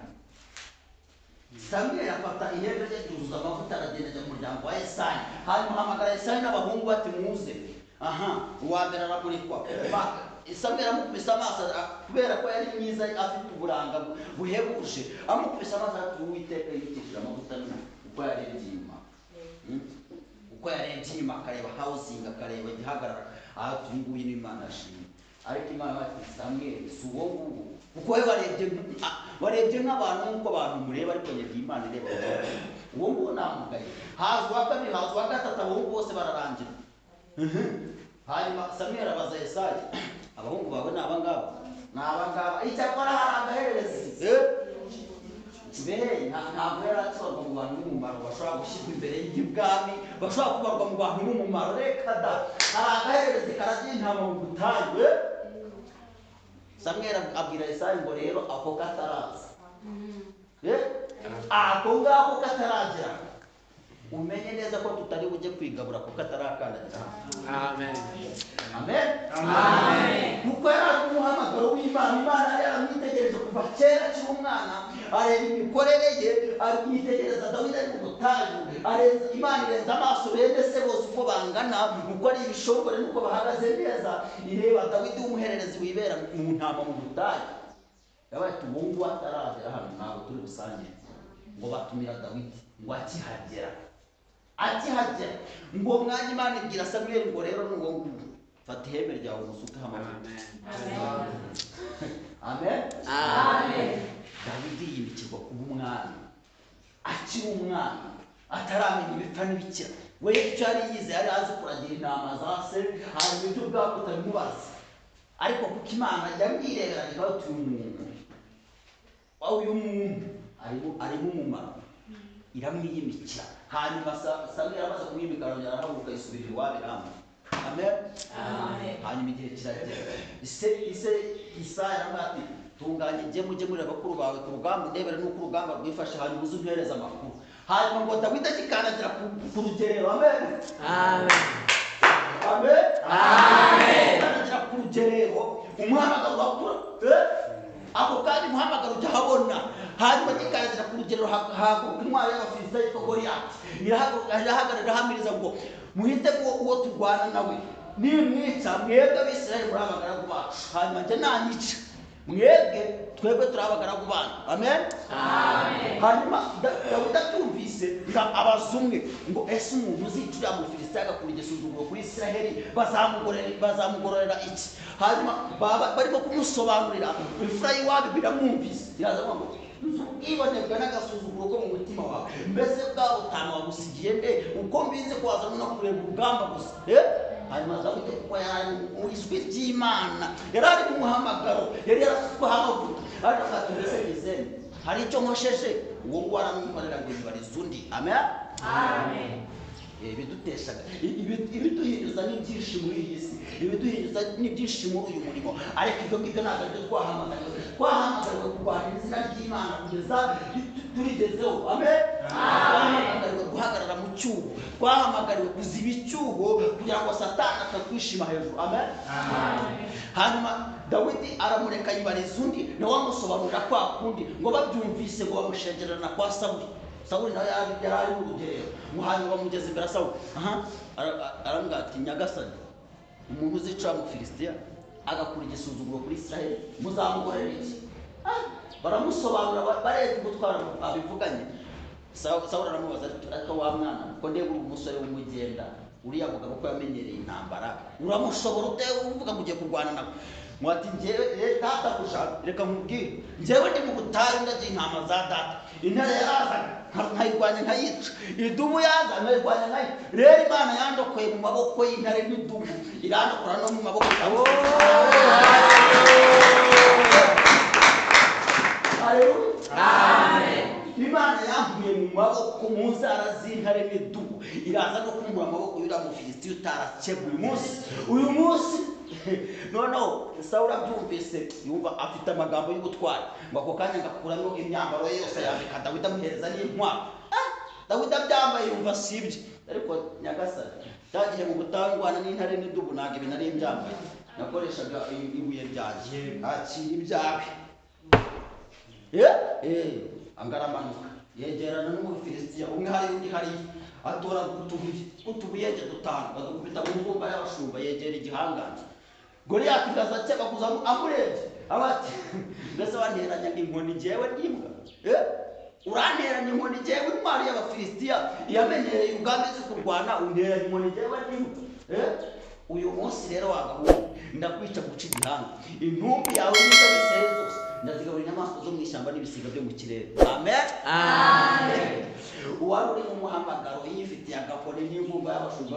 Samweli afata ihembe rye ryuzuza amavuta aragenda ajya mu muryango wa Yesayi. Hanyuma ahamagara Yesayi n'abahungu bati muze. Uwa mbere aramurikwa. Samweli amukubise amaso kubera ko yari mwiza afite uburanga buhebuje. Amukubise amaso ati Uwiteka yitishije amavuta uko yarebye inyuma. Uko yarebye inyuma akareba housing, akareba igihagarara. Ati nguyu ni Imana ashimwe. Ariko Imana ati Samweli si uwo nguwo, kuko we warebye nk'abantu nk'uko abantu mureba, ariko nyebye Imana ireba uwo nguwo namugaye. Haza uwa kabiri, haza uwa gatatu, abahungu bose bararangira. Hanyuma Samweli abaza Yesayi, abahungu bawe ni abangaba? Ni abangaba. Icyakora hari agahererezi. Ntabwo yari akibarwa mu bantu b'umumaro bashobora gushyirwa imbere y'ibwami, bashobora kubarwa mu bantu b'umumaro. Reka da, hari agahererezi karagira intama mu butayu. Samweli abwira Yesayi ngo rero ako kataraza, ako ngako kataragera, umenye neza ko tutari bujye kwigabura kuko atarakandagira. Amen. Amen. Amen. Kuko yari umuhamagaro w'Imana. Imana yaramwitegereje kuva kera akiri umwana, areba imikorere ye, yitegereza Dawidi ari mu butayu. Imana irenza amaso bene se bose uko bangana, uko ari ibishongore n'uko bahagaze neza. Ireba Dawidi w'umuhererezi wibera mu ntama mu butayu. Yabaye ati ubu ngubu ataragera hano ntabwo turi busange. Ngo batumira Dawidi ngo akihagera ngo mwanya Imana ibwira Samweli ngo rero n'uwo nguwo fata ihembe ryawe umusukeho amavuta. Amen. Amen. Amen. Dawidi yimikirwa kuba umwami akiri umwana ataramenya ibipfa n'ibikira. We icyo yari yize yari azi kuragira intama za se, hanyuma ibyo ubwabo utabimubaza, ariko kuko Imana yamwireberanye ikavuga ati uyu muntu arimo umumaro, iramwiyimikira. Hanyuma Samweli amaze kumwimika arahaguruka yisubirira iwabo Rama. Amen. Amen. Hanyuma igihe kiragera, Isaya aramubwira ati tunganye njye mujye muri bakuru bawe ku rugamba ndebere n'uko urugamba rwifashe, hanyuma uze untereze amakuru. Hanyuma ngo Dawidi agikandagira ku rugerero. Amen. Amen. Amen. Amen. Agikandagira ku rugerero umuhamagaro wakura, ako kandi umuhamagaro ujya habona. Hanyuma agikandagira ku rugerero haguruka intwari y'Abafilisitiya yitwa Goliyati, irahagarara hamiriza ngo muhite uwo turwana nawe, nimwica mwebwe Abisirayeli muri abagaragu bacu, hanyuma njye nanyica twebwe turi abagaragu banyu. Amen. Amen. Hanyuma Dawidi abyumvise abaza umwe ngo ese umuntu uzicurira mu Filisitiya agakura igisuzuguro kuri Isiraheli bazamugororera iki? Hanyuma barimo kumusobanurira, imfura y'iwabo biramwumvise, iraza ngo ubwibonebwa n'agasuzuguro ko mu mutima wawe, mbese bwa butanu wagusigiye nde uko mbizi ko wazana no kureba urugamba gusa? Hanyuma Dawidi kuko yari mu ijwi ry'Imana, yari ari mu muhamagaro, yari yarasukwaho amavuta, ariko ati mbese nizeye hari icyo nkosheje, uwo waramwikorera ngo yibarize undi. Amen. Amen. Ibiduteshaga, ibiduhinduza n'ibyinshi muri iyi si, ibiduhinduza n'ibyinshi muri uyu murimo, ariko ibyo ngibyo ntabwo aribyo twahamagariwe kurwanira izina ry'Imana kugeza turigezeho. Amen. Twahamagariwe guhagarara mu cyuho, twahamagariwe kuziba icyuho kugira ngo Satani atakwishima hejuru. Amen. Hanyuma Dawidi aramureka yibariza undi, nawe amusobanurira kwa kundi, ngo babyumvise ngo bamushengerana kwa Sawuli nawe yari ari mu rugerero. Hanyuma bamugeze imbere Sawuli, aramubwira ati nyagasani, umuntu uzicura mu Filisitiya agakura igisuzuguro kuri Isiraheli muzamugorera iki? Baramusobanurira barebye ubutwara abivuganye. Sawuli aramubaza ati ariko wa mwana ko ndeba uri umusore w'umugenda, uriya mugabo ko yamenyereye intambara, uramushobora ute uvuga ngo ugiye kurwana nawe? Mwati njyewe databuja reka nkubwire, njyewe ndi mu butayu ndagiye intama za data, intare yarazaga nkayirwanya nkayica, idubu yaza nkayirwanya nkayica. Rero Imana yandokoye mu maboko y'intare n'idubu, irandokora no mu maboko yabo. Amen. Imana yambuye mu maboko mu nzara z'intare n'idubu, iraza no kumura amaboko y'uriya Mufilisitiya utarakebuye uyu munsi. Noneho Sawuli abyumvise yumva afite amagambo y'ubutwari, ngo ako kanya ngakuramo imyambaro ye yose yambika Dawidi amuhereza n'intwaro. Dawidi abyambaye yumva sibye, ariko nyagasani cyagihe mu butayu ndwana n'intare n'idubu ntabwo ibi nari mbyambaye, nakoreshaga ibuye ryanjye akira ibyawe. Angaramanuka yegerana n'Umufilisitiya umwe hari undi hariya, atora utubuye dutanu badukubita mu mvumba y'abashumba, yegera igihangange. Goliyati gaza cyabaguza amurebye abati mbese wanteranya inkoni njyewe n'imbwa? Uranteranya inkoni njyewe intwari y'Abafilisitiya yamenyereye urugamba izi kurwana, unteranya inkoni njyewe n'imbwa? Uyu munsi rero wagahungu ndakwica guca igihanga, intumbi yawe n'iz'Abisirayeli zose ndazigaburira inyamaswa zo mu ishyamba n'ibisiga byo mu kirere. Amen. Amen. Uwari uri mu muhamagaro yifitiye agakoni n'imvumba y'abashumba,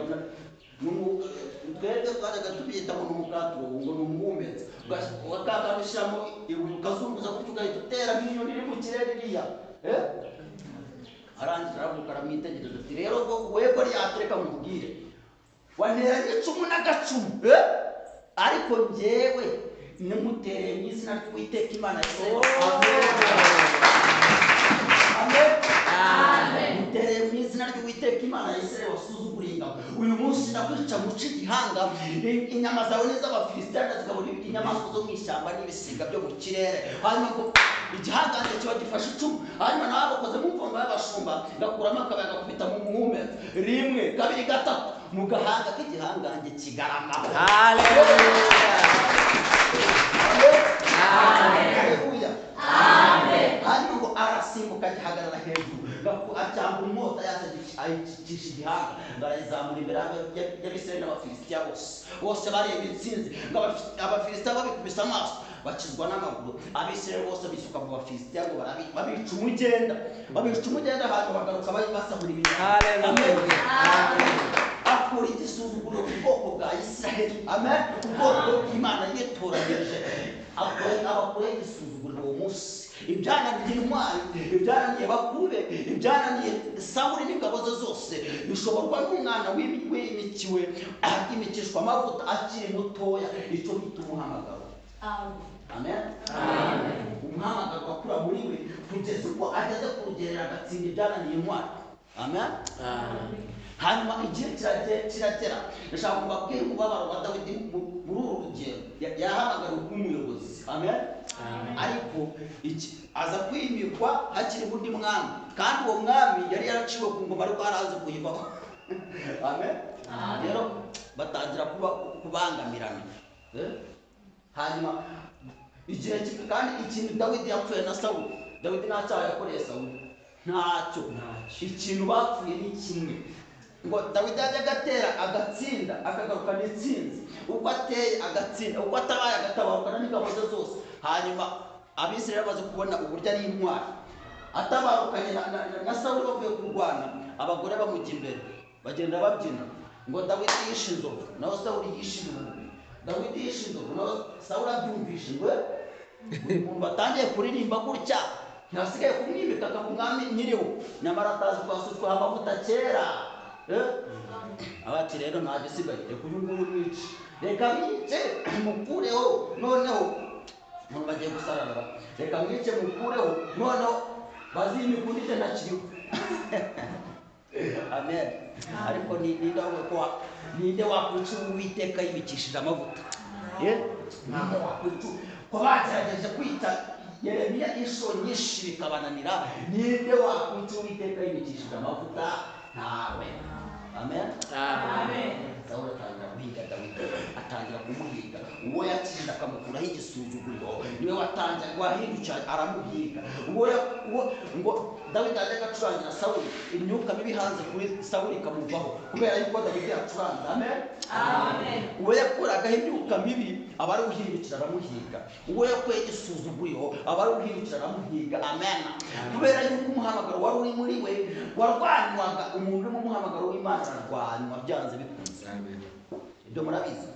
twebwe twajyaga tubyita ngo ni umukaturo, ngo ni umuhumetso, ukakamushyiramo ibuye ukazunguza gutyo ugahita utera nk'inyoni iri mu kirere iriya. Arangira aravuga aramwitegereza ati rero we Goliyati reka nkubwire, wanteranye icumu n'agacumu, ariko njyewe nimutereye mu izina ry'Uwiteka Imana ya Isirayeli. Amen. Amen. Mutereye mu izina ry'Uwiteka Imana ya Isirayeli wasuzuguriye ingabo, uyu munsi ndakwica muca igihanga, inyama zawe n'iz'Abafilisitiya ndazigaburira inyamaswa zo mu ishyamba n'ibisiga byo mu kirere. Hanyuma ngo igihangange kiba gifashe icumu, hanyuma nawe bakoze mu mvumba y'abashumba, ngakuramo akabaye gakubita mu muhumetso, rimwe kabiri gatatu, mu gahanga k'igihangange kigaragara. Haleluya. Haleluya. Amen. Hanyuma ngo arasimbuka gihagarara hejuru, acanga umwota ayicisha igihanga ngo arayizamura imbere y'abisirayeli n'abafilisitiya bose bareba intsinzi ngo abafilisitiya babikubise amaso bakizwa n'amaguru, abisirayeli bose bisuka mu bafilisitiya ngo babica umugenda hanyuma bagaruka basahura ibintu. Akura igisuzuguriro ku bwoko bwa Isirayeli. Amen. Ubwoko bw'Imana yitoranyirije abakureho igisuzuguriro uwo munsi. Ibyananiye intwari, ibyananiye bakube, ibyananiye Sawuli n'ingabo ze zose bishoborwa n'umwana w'imikiwe imikishwa amavuta akiri mutoya. Icyo bita umuhamagaro. Amen. Umuhamagaro wakura muri we kugeza ubwo ageze ku rugerero agatsinda ibyananiye intwari. Amen. Hanyuma igihe kiragera, ndashaka kubabwira umubabaro wa Dawidi muri uru rugero. Yahamagara nk'umuyobozi. Amen. Ariko aza kwimikwa hakiri undi mwami, kandi uwo mwami yari yaraciwe ku ngoma ariko haraze kuyivaho. Amen. Rero batangira kubangamirana. Hanyuma igihe kandi ikintu Dawidi yapfuye na Sawuli, Dawidi nta cyaha yakoreye Sawuli, ntacyo. Ikintu bapfuye ni kimwe, ngo Dawidi ajya agatera agatsinda akagaruka n'intsinzi, uko ateye agatsinda, uko atabaye agatabarukana n'ingabo ze zose. Hanyuma abisirayeli baze kubona uburyo ari intwari, atabarukanye na Sawuli bavuye kurwana, abagore bamujya imbere bagenda babyina ngo Dawidi yishe inzovu naho Sawuli yishe ibihumbi. Dawidi yishe inzovu naho Sawuli abyumvishe. ngo umuntu batangiye kuririmba gutya ntasigaye kumwimika akaba umwami nyiriho, nyamara atazi kwasutswa amavuta kera. Abati rero nta gisigaye, reka uyu nguyu mwice, reka mwice mukureho, noneho umuntu bagiye gusarara, reka mwice mukureho, noneho bazimika undi nta kiriho. Amen. Ariko ninde wakwica Uwiteka yimikishije amavuta? Ninde wakwica? Ko bagerageje kwita Yeremiya inshuro nyinshi bikabananira, ninde wakwica Uwiteka yimikishije amavuta? Ntawe. Amen. Sawuli atangira guhiga Dawidi, atangira kumuhiga. Uwo yatsinda akamukuraho igisuzuguriro niwe wahindukira aramuhiga. Ngo Dawidi ajya agacurangira Sawuli, imyuka mibi hanze kuri Sawuli ikamuvaho kubera yuko Dawidi yacuranze. Amen. Uwo yakuragaho imyuka mibi aba ari uhindukira aramuhiga, uwo yakuye igisuzuguriro aba ari uhindukira aramuhiga. Amen. Kubera yuko umuhamagaro wari uri muri we warwanywaga. Umuntu uri mu muhamagaro w'Imana ararwanywa byanze bikunze. Ibyo murabizi.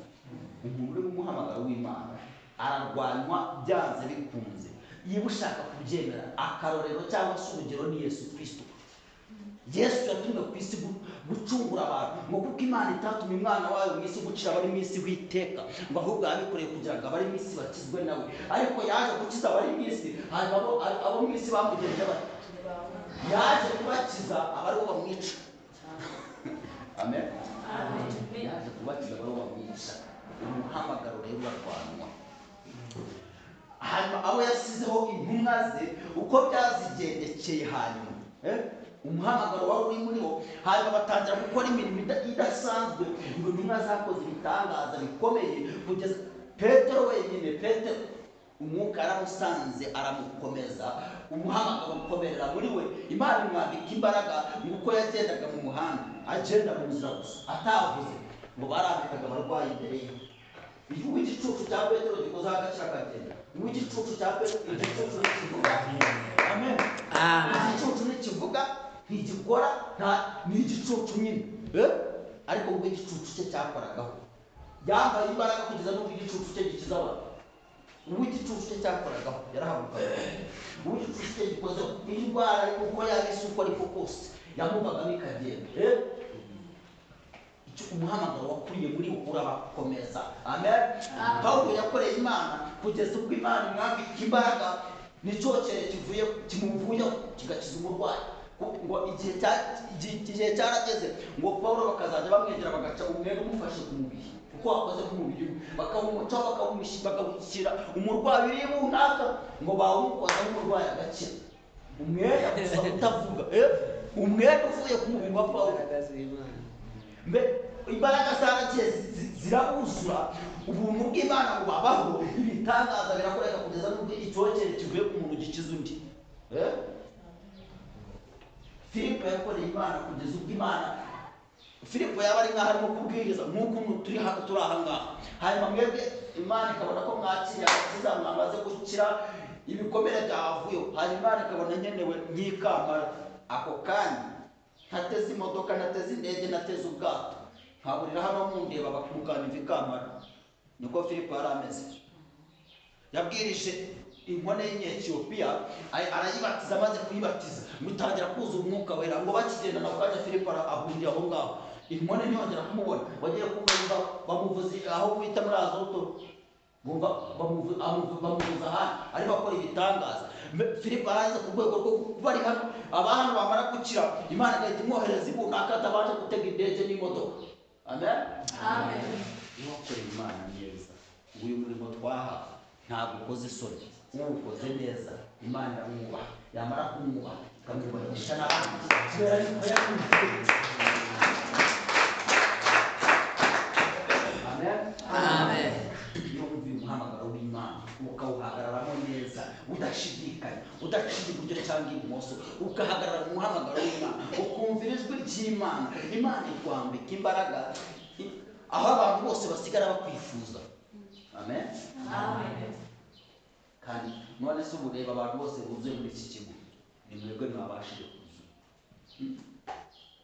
Umuntu uri mu muhamagaro w'Imana ararwanywa byanze bikunze. Yiba ushaka kubyemera, akarorero cyangwa se urugero ni Yesu Kristo. Yesu yatumwe ku isi gucungura abantu, ngo kuko Imana itatumye umwana wayo mu isi gucira abari mu isi witeka, ngo ahubwo yabikoreye kugira ngo abari mu isi bakizwe nawe. Ariko yaje gukiza abari mu isi, hanyuma abo mu isi bamugenje bati yaje kubakiza abari bo bamwica. Amen. Yaje kubakiza abari bo bamwica. Umuhamagaro rero urarwanywa. Hanyuma abo yasizeho intumwa ze uko byazigendekeye, hanyuma umuhamagaro wari uri muri bo, hanyuma batangira gukora imirimo idasanzwe. Ngo intumwa zakoze ibitangaza bikomeye kugeza Petero wenyine. Petero umwuka yaramusanze aramukomeza, umuhamagaro ukomerera muri we. Imana imwambika imbaraga nguko yagendaga mu muhanda, agenda mu nzira gusa atavuze, ngo barambikaga abarwayi imbere ye. Igihugu igicucu cya Petero gikoze agacira kagenda. Igicucu cya Petero, igicucu ntikivuga. Amen. Igicucu ntikivuga, ntigikora, ni igicucu nyine. Ariko ubwo igicucu cye cyakoragaho, yambaye imbaraga kugeza n'ubwo igicucu cye gikiza abantu. Ubwo igicucu cye cyakoragaho yarahagurukaga. Ubwo igicucu cye gikoze indwara uko yaba isi uko ariko kose yamuvagamo ikagenda. Umuhamagaro wakuriye muri wo urabakomeza. Amen. Pawulo yakoreye Imana kugeza ubwo Imana imwambika imbaraga, n'icyokere kimuvuyeho kigakiza umurwayi. Ngo igihe cyarageze ngo Pawulo bakazajya bamwegera bagaca umwenda umufashe ku mubiri, kuko wakoze ku mubiri we, bakawumuca bakawushyira umurwayi uri runaka, ngo bawumukozaho umurwayi agakira. Umwenda gusa utavuga, umwenda uvuye ku mubiri wa Pawulo. Imbaraga zaragiye zirabuzura, ubuntu bw'Imana bubabaho, ibitangaza birakoreka kugeza n'ubwo icyokere kivuye ku muntu gikiza undi. Filipo yakoreye Imana kugeza ubwo Imana Filipo yaba ari nk'aho arimo kubwiriza nk'uko turi aha ngaha, hanyuma mwebwe Imana ikabona ko mwakiriye agakiza, mwamaze gukira ibikomere byavuyeho, hanyuma Imana ikabona nkenewe nk'ikamara. Ako kanya ntateze imodoka, nateze indege, nateze ubwato, nkaburira hano mundeba bakamukanyumva ikamara. Niko Filipo yari ameze. Yabwirije inkone y'Inyetiyopiya, arayibatiza, amaze kuyibatiza mutangira kuzuza umwuka wera, ngo bakigenda na kanya Filipo ahurira aho ngaho, inkone ntiyongera kumubona. Wagiye kumva bamuvuze aho bita muri Azoto, bumva bamuvuza ahandi ariko akora ibitangaza. Filipo araza ku rwego rwo kuba ari hano, abantu bamara gukira Imana igahita imwohereza ibunaka atabanje gutega indege n'imodoka. Amen, Amen. Iyo wakoreye Imana neza, uyu murimo twahawe ntabwo ukoze isoni, uwukoze neza Imana iramwubaha, yamara kumwubaha ikamwubahisha n'abandi kubera yuko yakumviye. Amen, Amen. iyo wumviye umuhamagaro w'Imana ukawuhagararamo neza, udashidikanya, udaciye iburyo cyangwa ibumoso, ugahagarara mu muhamagaro w'Imana, ukumvira ijwi ry'Imana, Imana ikwambika imbaraga aho abantu bose basigara bakwifuza. Amen, Amen. kandi none se ubu reba abantu bose buzuye muri iki kigo, ni mwebwe mwabashije kuzuza.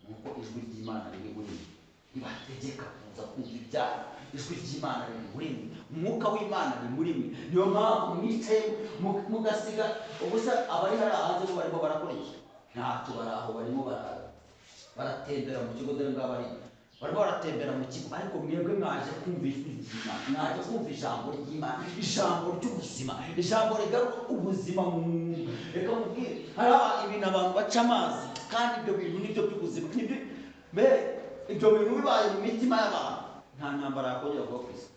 Nuko ijwi ry'Imana riri muri mwe ribategeka kuza kumva ibyaha. Ijwi ry'Imana riri muri mwe, umwuka w'Imana uri muri mwe. Niyo mpamvu mwicaye mugasiga ubusa. Abari hariya hanze bo barimo barakora iki? Ntacyo bari aho, barimo baratembera mu kigo, dore ngabo barimo baratembera mu kigo, ariko mwebwe mwaje kumva ijwi ry'Imana, mwaje kumva ijambo ry'Imana, ijambo ry'ubuzima, ijambo rigarura ubuzima mu muntu. Reka mubwire, hari ibintu abantu baca amazi, kandi ibyo bintu nibyo by'ubuzima. Ibyo bintu bibaye mu mitima y'abantu, nta ntambara yakongera kuba ku isi.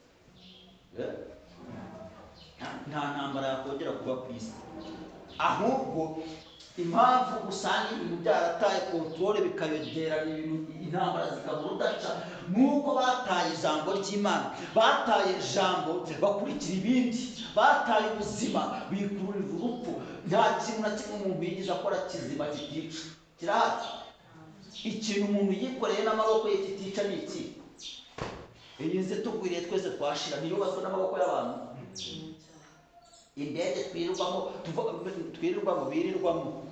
Nta ntambara yakongera kuba ku isi. Ahubwo impamvu usanga ibintu byarataye kontorore, bikayogerana ibintu, intambara zikabura udaca, nuko bataye ijambo ry'Imana, bataye ijambo bakurikira ibindi, bataye ubuzima bikururira urupfu. Nta kintu na kimwe umuntu yigize akora kizima kitica, kirahari. Ikintu umuntu yikoreye n'amaboko ye kitica ni iki? Iyi nzu tugwiriye twese twashira, ntiyubatswe n'amaboko y'abantu. Indege twirirwamo birirwamo.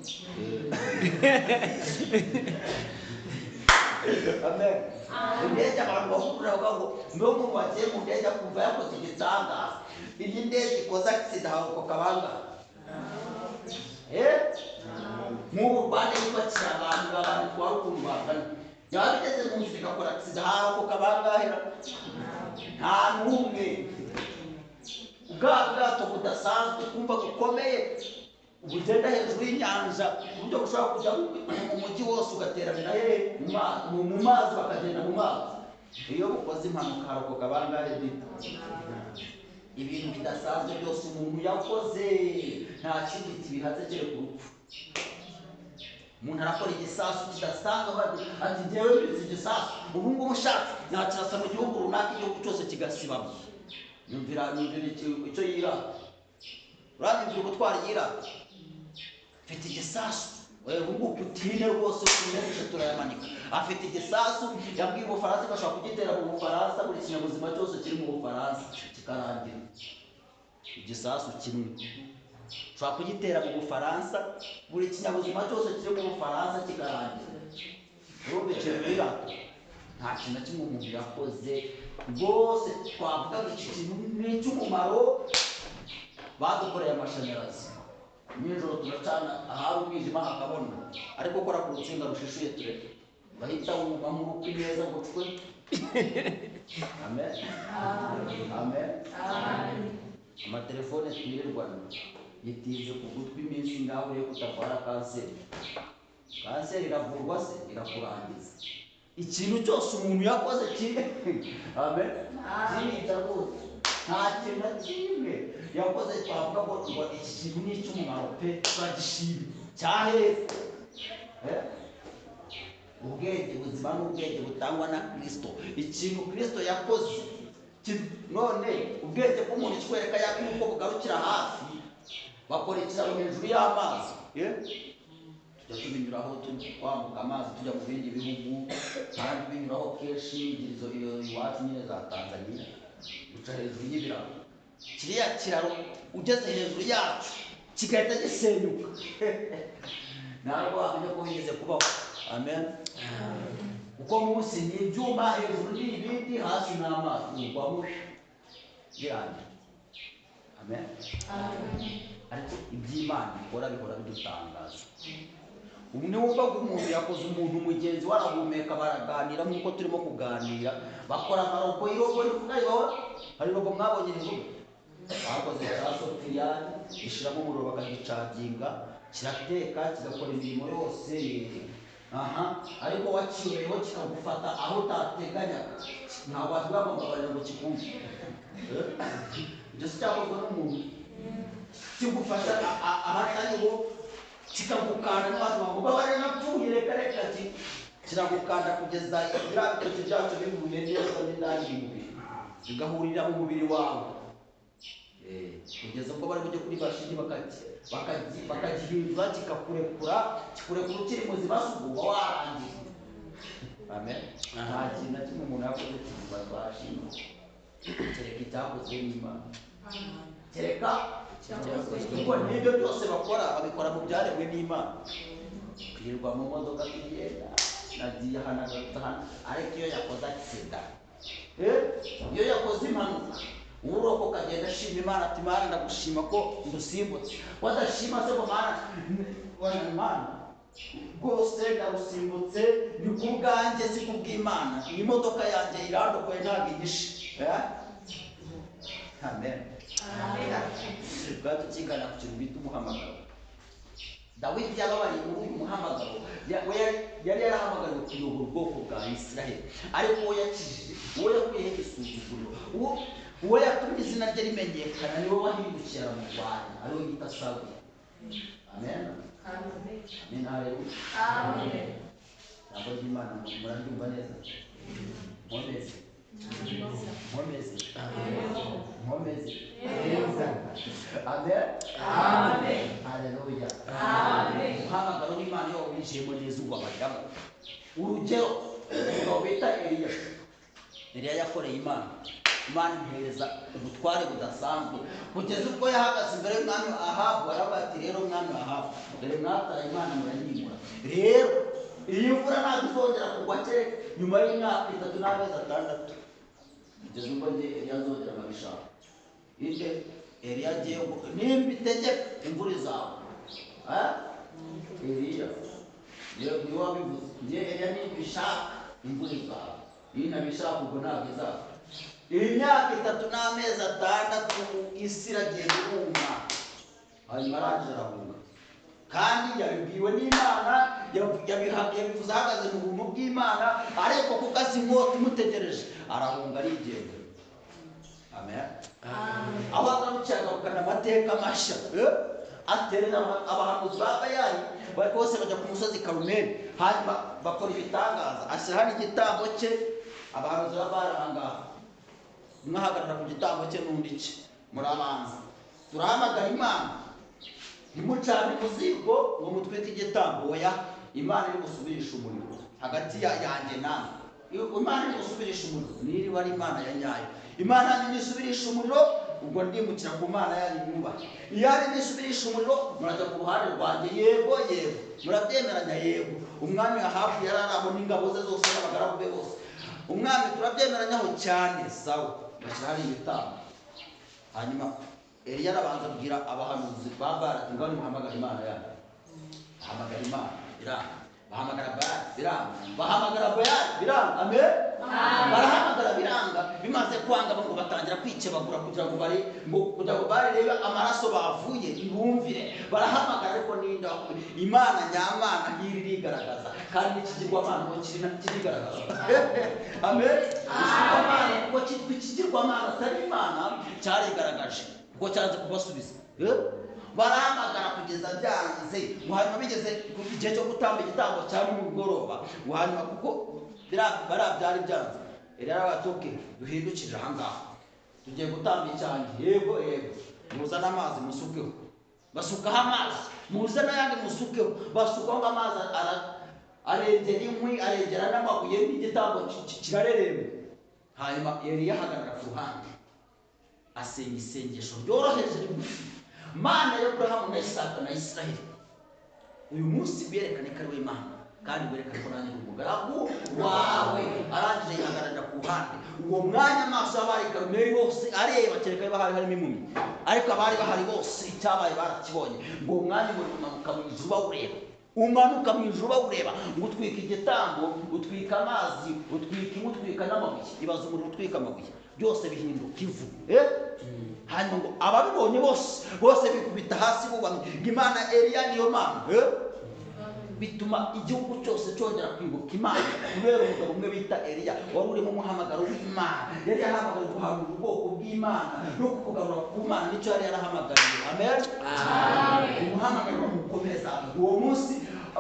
Amen. Indege abantu bahurira ngo mbe umuntu wagiye mu ndege akumva yakoze igitangaza. Iyi ndege ikoze accident aho kabanga. Nk'ubu Rwanda yubakira abantu twari ukuntu bangana, yaba igeze mu nzira igakora accident aho kabangahera, nta n'umwe. Ubwato budasanzwe kumva bukomeye, bugenda hejuru y'inyanja ku buryo bushobora kujya mu mujyi wose ugateranira mu mazi, bakagenda mu mazi. Iyo bukoze impanuka harokoka bangahe? Ibintu bidasanzwe byose umuntu yakoze nta kindi kibihatse kiri ku rupfu. Umuntu arakora igisasu kidasanzwe, ati njyewe mbizi igisasu, ubu ngubu ushatse nakirasa mu gihugu runaka, igihugu cyose kigasibama. Yumvira icyo yirata, uranyumvira ubutwari yirata. Afite igisasu, wewe nguko utine rwose kunesha turayamanika. Afite igisasu, yabwiye Ubufaransa ko ashobora kugitera mu Bufaransa, buri kinyabuzima cyose kiri mu Bufaransa kikarangira. Igisasu kimwe ushobora kugitera mu Bufaransa, buri kinyabuzima cyose kiri mu Bufaransa kikarangira. Urumva icyo yirata? Nta kintu na kimwe umuntu yakoze rwose twavuga ngo iki kintu ni icy'umumaro. Badukoreye amashanyarazi, nijoro turacana ahari umwijima hakabona, ariko ukora ku rutsinga rushishuye tureke, bahita wumva nk'urupfu neza ngo cwe. Amen, amen. Amatelefone twirirwana yitize ku gutwi iminsi ngaho yo kutarwara kanseri. Kanseri iravurwa se? Irakurangiza. Ikintu cyose umuntu yakoze kiri amen, kirica rwose. Nta kintu na kimwe yakoze twavuga ngo iki kintu ni icy'umumaro pe, turagishima cyaheze. Ubwenge buzima n'ubwenge butangwa na Kristo. Ikintu Kristo yakoze none ubwenge bw'umuntu kikwereka yuko bugarukira hafi, bakora ikiraro hejuru y'amazi. tubinyuraho twambuka amazi tujya mu bindi bihugu kandi binyuraho kenshi iyo iwacu nyine za Tanzania uca hejuru y'ibiraro kiriya kiraro ugeze hejuru yacu kigahita gisenyuka ntabwo wamenya ko bigeze kubaho. Amen. Kuko munsi ni ibyuma hejuru n'ibindi hasi n'amazi ugwamo birangira. Amen. Ariko iby'Imana bihora bidutangaza. Ubu ni wumva ko umuntu yakoze umuntu mugenzi warahumeka baraganira nk'uko turimo kuganira bakora amarobo y'irobo hari robo mwabonye izuba bakoze cya sotiriyani ishyiramo umuriro bakagicaginga kirateka kigakora imirimo yose. Ariko waciweho kikagufata aho utateganyaga ntabwo wazwamubabarira ngo kikumve. Ibyo si cyakozwe n'umuntu kigufasha ahatariho kikagukanda n'abantu bamubabarira napfuye reka kiragukanda kugeza biriya bitoki byacu bihuye neza n'indani mu mubiri bigahurira mu mubiri wawe kugeza ubwo bari bujye kuri bashini bakagihindura kikurekura ukiri muzima uba warangiye. Amen. Nta kintu na kimwe umuntu yakoze kizima twashima kereka icyakozwe n'Imana. Kereka kuko n'ibyo byose bakora babikora mu byaremwe n'Imana. Kwirirwa mu modoka tugenda nagiye ahantu ariko iyo yakoze agisida iyo yakoze impanuka uroko kagenda ashima Imana ati Mana ndagushima ko ndusimbutse wadashima se ngo Mana rwose ndarusimbutse ni ku bwanjye si ku bw'Imana imodoka yanjye irandokoye ntabwo igishe. Amen. Tukigana ku kintu bita umuhamagaro. Dawidi yababariye muri uyu muhamagaro yari yarahamagariwe kuyobora ubwoko bwa Isiraheli ariko uwo yakijije uwo yakuyeho igisuzuguriro uwo yatumye izina rye rimenyekana niwe wahindukiye aramurwanya ariwe yita Sawuli. Amen. Amen. Haleluya. Amen. Ijambo ry'Imana muraryumva neza? Nkomeze. Amen. Amen. Haleluya. Amen. Umuhamagaro w'Imana iyo winjiyemo neza ubabariramo. Urugero umugabo bita Eliya yakoreye Imana imuhereza ubutware budasanzwe kugeza ubwo yahagaze imbere y'umwami Ahabu aravuga ati rero mwami Ahabu dore mwataye Imana muranyimura rero iyi mvura ntabwo izongera kugwa kereka nyuma y'imyaka 3 n'amezi 6 kugeza ubwo Eliya azongera amabishaka ije Eliya agiye nimba itegeka imvura izagwa. Eliya niwe wabivuze Eliya nimba ishaka imvura izagwa iyi ntabishaka ubwo ntabwo izagwa. Imyaka 3 n'amezi 6 isi iragenda iruma hanyuma arangije arahunga kandi yabibwiwe n'Imana yabivuze ahagaze mu buntu bw'Imana ariko kuko azi inkota imutegereje arahunga arigendera. Amen. Aho agarukira agarukana amateka mashya aterera abahanuzi ba Bayali bose bajya ku musozi Karumeli hanyuma bakora ibitangaza ashyiraho igitambo cye abahanuzi ba Bayali ahangaha mwahagarara ku gitambo cye n'undi cye murabanza turahamagara Imana ntimucane umuzigo ngo mutwike igitambo oya Imana iri gusubirisha umuriro hagati yanjye nawe. Imana iri gusubirisha umuriro niriba ari Imana ya nyayo. Imana nisubirisha umuriro ubwo ndimukira ku Mana yanyu nyubaha. Iyo ari nisubirisha umuriro murajya ku ruhande rwanjye yego murabyemeranya yego. Umwami Ahabu yararamo n'ingabo ze zose n'abagaragu be bose umwami turabyemeranyaho cyane sawa bashyiraho ibitambo. Hanyuma Eliya arabanza abwira abahanuzi ba Bayali ati ngani muhamagara Imana yanyu. Bahamagara Imana biranga bahamagara Bayali biranga bahamagara Bayali biranga. Amen. Barahamagara biranga bimaze kwanga ngo batangira kwikebagura kugira ngo barebe amaraso bavuye ibumvire barahamagara ariko ninda Imana nyamana ntirigaragaza kandi ikigirwamana ngo kirigaragaza. Amen. Ikigirwamana ngo ikigirwamana atari Imana cyarigaragaje ngo cyanze kubasubiza. Barahamagara kugeza byangize hanyuma bigeze ku gihe cyo gutamba igitambo cya nimugoroba hanyuma kuko byari byanze Eliya arabatoke duhindukije ahangaha tugiye gutamba icyanjye yego muzana amazi musukeho basukaho amazi, muze n'ayandi musukeho, basukaho ngo amazi arengera inkwi, arengera n'amabuye n'igitambo kirareremba. Hanyuma Eliya ahagarara ku ruhande asenga isengesho ryoroheje rigufi. Mana ya Aburahamu na Isaka na Isiraheli, uyu munsi werekane ko ari we Mana, kandi werekane ko nanjye umugaragu wawe. Arangije yihagararira ku ruhande. Uwo mwanya amaso y'abari Karumeli bose areba, kereka niba hari harimo impumyi, ariko abari bahari bose icyabaye barakibonye. ngo uwo mwanya umuriro umanuka mu ijuru bawureba, umanuka mu ijuru bawureba, ngo utwika igitambo, utwika amazi, utwika inkwi, utwika n'amabuye. Ibaza umuriro utwika amabuye, byose bihinduka ivu. Hanyuma ngo ababibonye bose bikubita hasi bubamye ngo Imana Eliya niyo Mana. Bituma igihugu cyose cyongera kwibuka Imana, kubera umugabo umwe bita Eliya wari urimo umuhamagaro w'Imana. Yari yahamagariwe guhanga ubwoko bw'Imana no kugarura ku Mana, nicyo yari yarahamagariwe. Amen. Umuhamagaro bamukomeza. Uwo munsi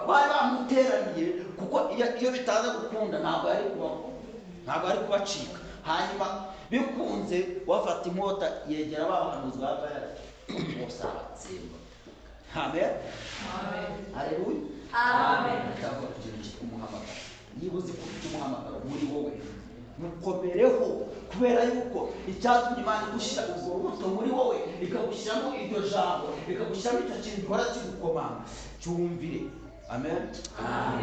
bari bamuteraniye, kuko iyo bitaza gukunda ntabwo yari kubacika. Hanyuma bikunze wafata inkota yegera babahanuzi ba Bayali, bose arabatsemba. Amen. Haleluya. Cyangwa ikintu cyitwa umuhamagaro. Niba uzi ko ufite umuhamagaro muri wowe, mukomereho, kubera yuko icyatumye Imana igushyira ubwo rubuto muri wowe, ikagushyiramo iryo jambo, ikagushyiramo icyo kintu gihora kigukomanga, cyumvire. Amen.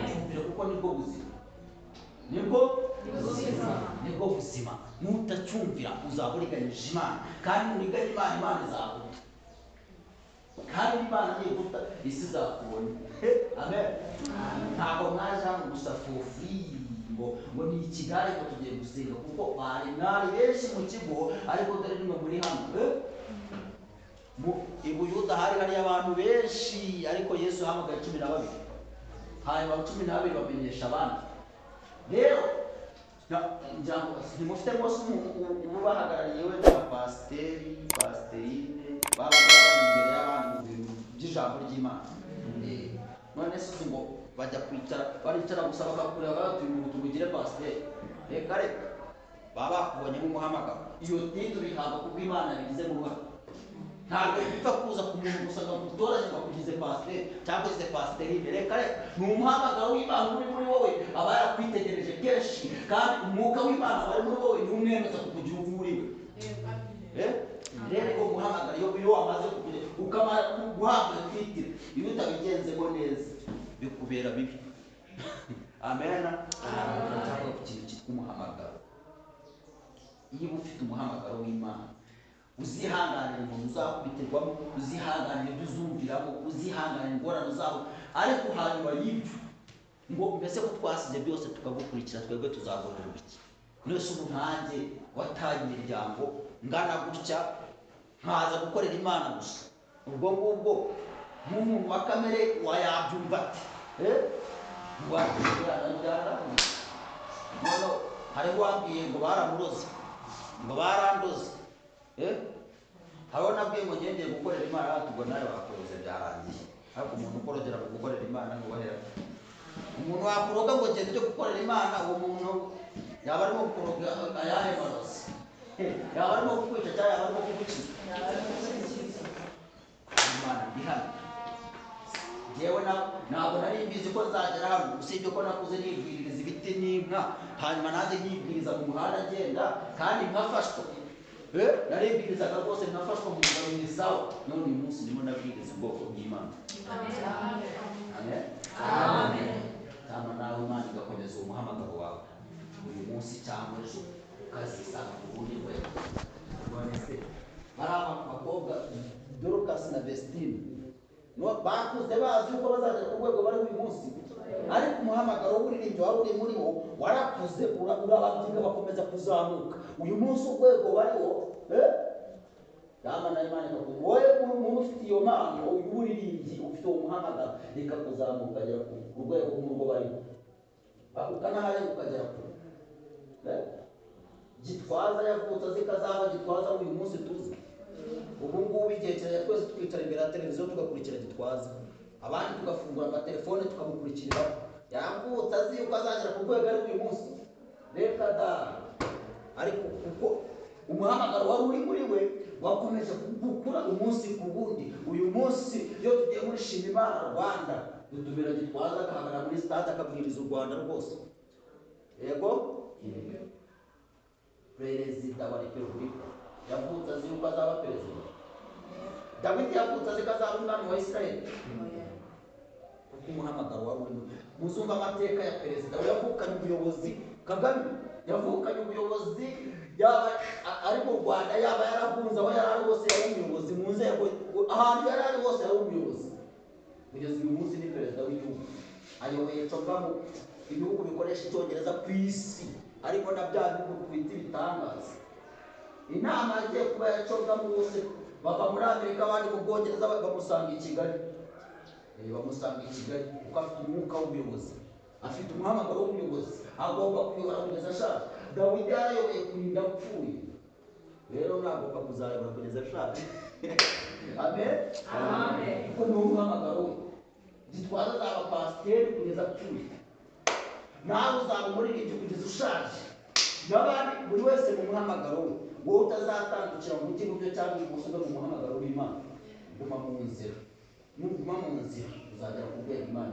Cyumvire, kuko nibwo buzima, nibwo buzima. Nutacyumvira uzaba uriganyije Imana, kandi uriganya Imana, Imana izaguta, kandi Imana nivuta isi izakubona. Amen. Ntabwo mwaje hano gusa for free ngo ni ikigare ngo tugiye gusenga, kuko bari benshi mu kigo, ariko dore nimwe muri hano. I Buyuda hari abantu benshi, ariko Yesu yahamagaye 12, hanyuma 12 bamenyesha abandi. Rero ntimufite rwose umubahagarariye wenda nka pasiterine baba imbere y'abandi mu bintu by'ijambo ry'Imana. None se ngo bajya baricara gusa bakakureba batuye umuntu tugire pasiteri. Reka baba bakubonyemo umuhamagaro, iyo titre bihabwa kuko Imana yabigizemo uruhare. Ntabwo bipfa kuza ku muntu gusa ngo mutoranye ngo akugize pasiteri cyangwa ugize pasiterine. Reka ni umuhamagaro w'Imana uri muri wowe, aba yarakwitegereje kenshi, kandi umwuka w'Imana wari muri wowe ni umwemeza kukugira uwo uriwe. Rero uwo muhamagaro iyo wamaze ukamara guhabwa titre, iyo utabigenzemo neza bikubera bibi. Amen. Cyangwa ku kintu cyitwa umuhamagaro. Iyo ufite umuhamagaro w'Imana, uzihanganira umuntu uzakubitirwamo, uzihanganira ibyo uzumviramo, uzihanganira ingorane uzabo, ariko hanyuma y'ibyo ngo mbese ko twasize byose tukagukurikira, twebwe tuzagororerwa iki? Nose ubu nkanjye wataye imiryango ngana gutya, nkaza gukorera Imana gusa, ubwo ngubwo nk'umuntu wa kamere wayabyumva ati hari wambwiye ngo baramuroze, ngo barandoze. Hariho nabwiye ngo ngendeye gukorera Imana, batubwo nawe wakuroze byarangiye. Ariko umuntu ukorogera mu gukorera Imana ntiwahera. Umuntu wakuroga ngo genda ujye gukorera Imana, uwo muntu yaba arimo kuroga ayahe marozi? Yaba arimo kukwica cyangwa yaba arimo kugukiza? Imana ndi hano. Yewe ntabwo nari mbizi ko nzagera hano, usibye ko nakuze nibwiriza ibiti n'inka, hanyuma nanjye nibwiriza mu muhanda ngenda, kandi nkafashwa. Naribwirizaga rwose nkafashwa mu mugabo mwisawa. None uyu munsi ndimo nabwiriza ubwoko bw'Imana. Amen. Tama nawe Imana igakomeza uwo muhamagaro wawe uyu munsi cyangwa ejo, ukazisanga mu bundi rwego. None se hari abakobwa Dorcas na Vestine bakuze bazi uko bazagera ku rwego bari uyu munsi, ariko umuhamagaro w'uririmbyi wari uri muri wo warakuze, urababyiga bakomeza kuzamuka. Uyu munsi urwego bariho, Imana ikakuza wowe umuntu ufite iyo mpano y'uburirimbyi, ufite uwo muhamagaro, ikakuzamuka ukagera ku rwego nk'urwo bariho, ukanaharenga ukagera kure. Gitwaza yavutse azi ko azaba Gitwaza uyu munsi tuzi. Ubu ngubu igihe cyane twese tukicara imbere ya televiziyo tugakurikira Gitwaza, abandi tugafungura amatelefone tukamukurikirira. Yavutse azi yuko azagera ku rwego ari uyu munsi. Reka da, ariko kuko umuhamagaro wari uri muri we wakomeje gukura umunsi ku wundi. Uyu munsi iyo tugiye muri Shima Imana Rwanda dutumira Gitwaza agahagarara muri stade akabwiriza u Rwanda rwose. Yego perezida wa repubulika yavutse azi yuko azaba perezida. Dawidi yavutse azi ko azaba umwami wa Isirayeli. Kuko umuhamagaro wari uri muri we. Muzumva amateka ya perezida yavukanye ubuyobozi. Kagame yavukanye ubuyobozi, yaba ari mu Rwanda, yaba yarahunze aho yari ari hose yari umuyobozi mu nzego, ahantu yari ari hose yari umuyobozi. Kugeza uyu munsi ni perezida w'igihugu, ayoboye cogamu ibihugu bikoresha icyongereza ku isi, ariko na bya bihugu twita ibitangaza. Inama agiye kuba ya cogamu bose bava muri Amerika, abandi mu Bwongereza bamusanga i Kigali. Bamusanga i Kigali kuko afite umwuka w'ubuyobozi, afite umuhamagaro w'ubuyobozi, agomba kuyobora kugeza ashaje. Dawidi yarayoboye kurinda apfuye, rero nagomba kuzayobora kugeza ashaje. Amen. Amen. Kuko ni umuhamagaro we. Gitwaza azaba pasiteri kugeza apfuye, nawe uzaba umuririmbyi kugeza ushaje, n'abandi buri wese mu muhamagaro we. Wowe utazatandukira mu gihugu cyangwa ibumoso bwo mu muhamagaro w'Imana. Guma mu nzira, nuguma mu nzira uzagera ku rwego Imana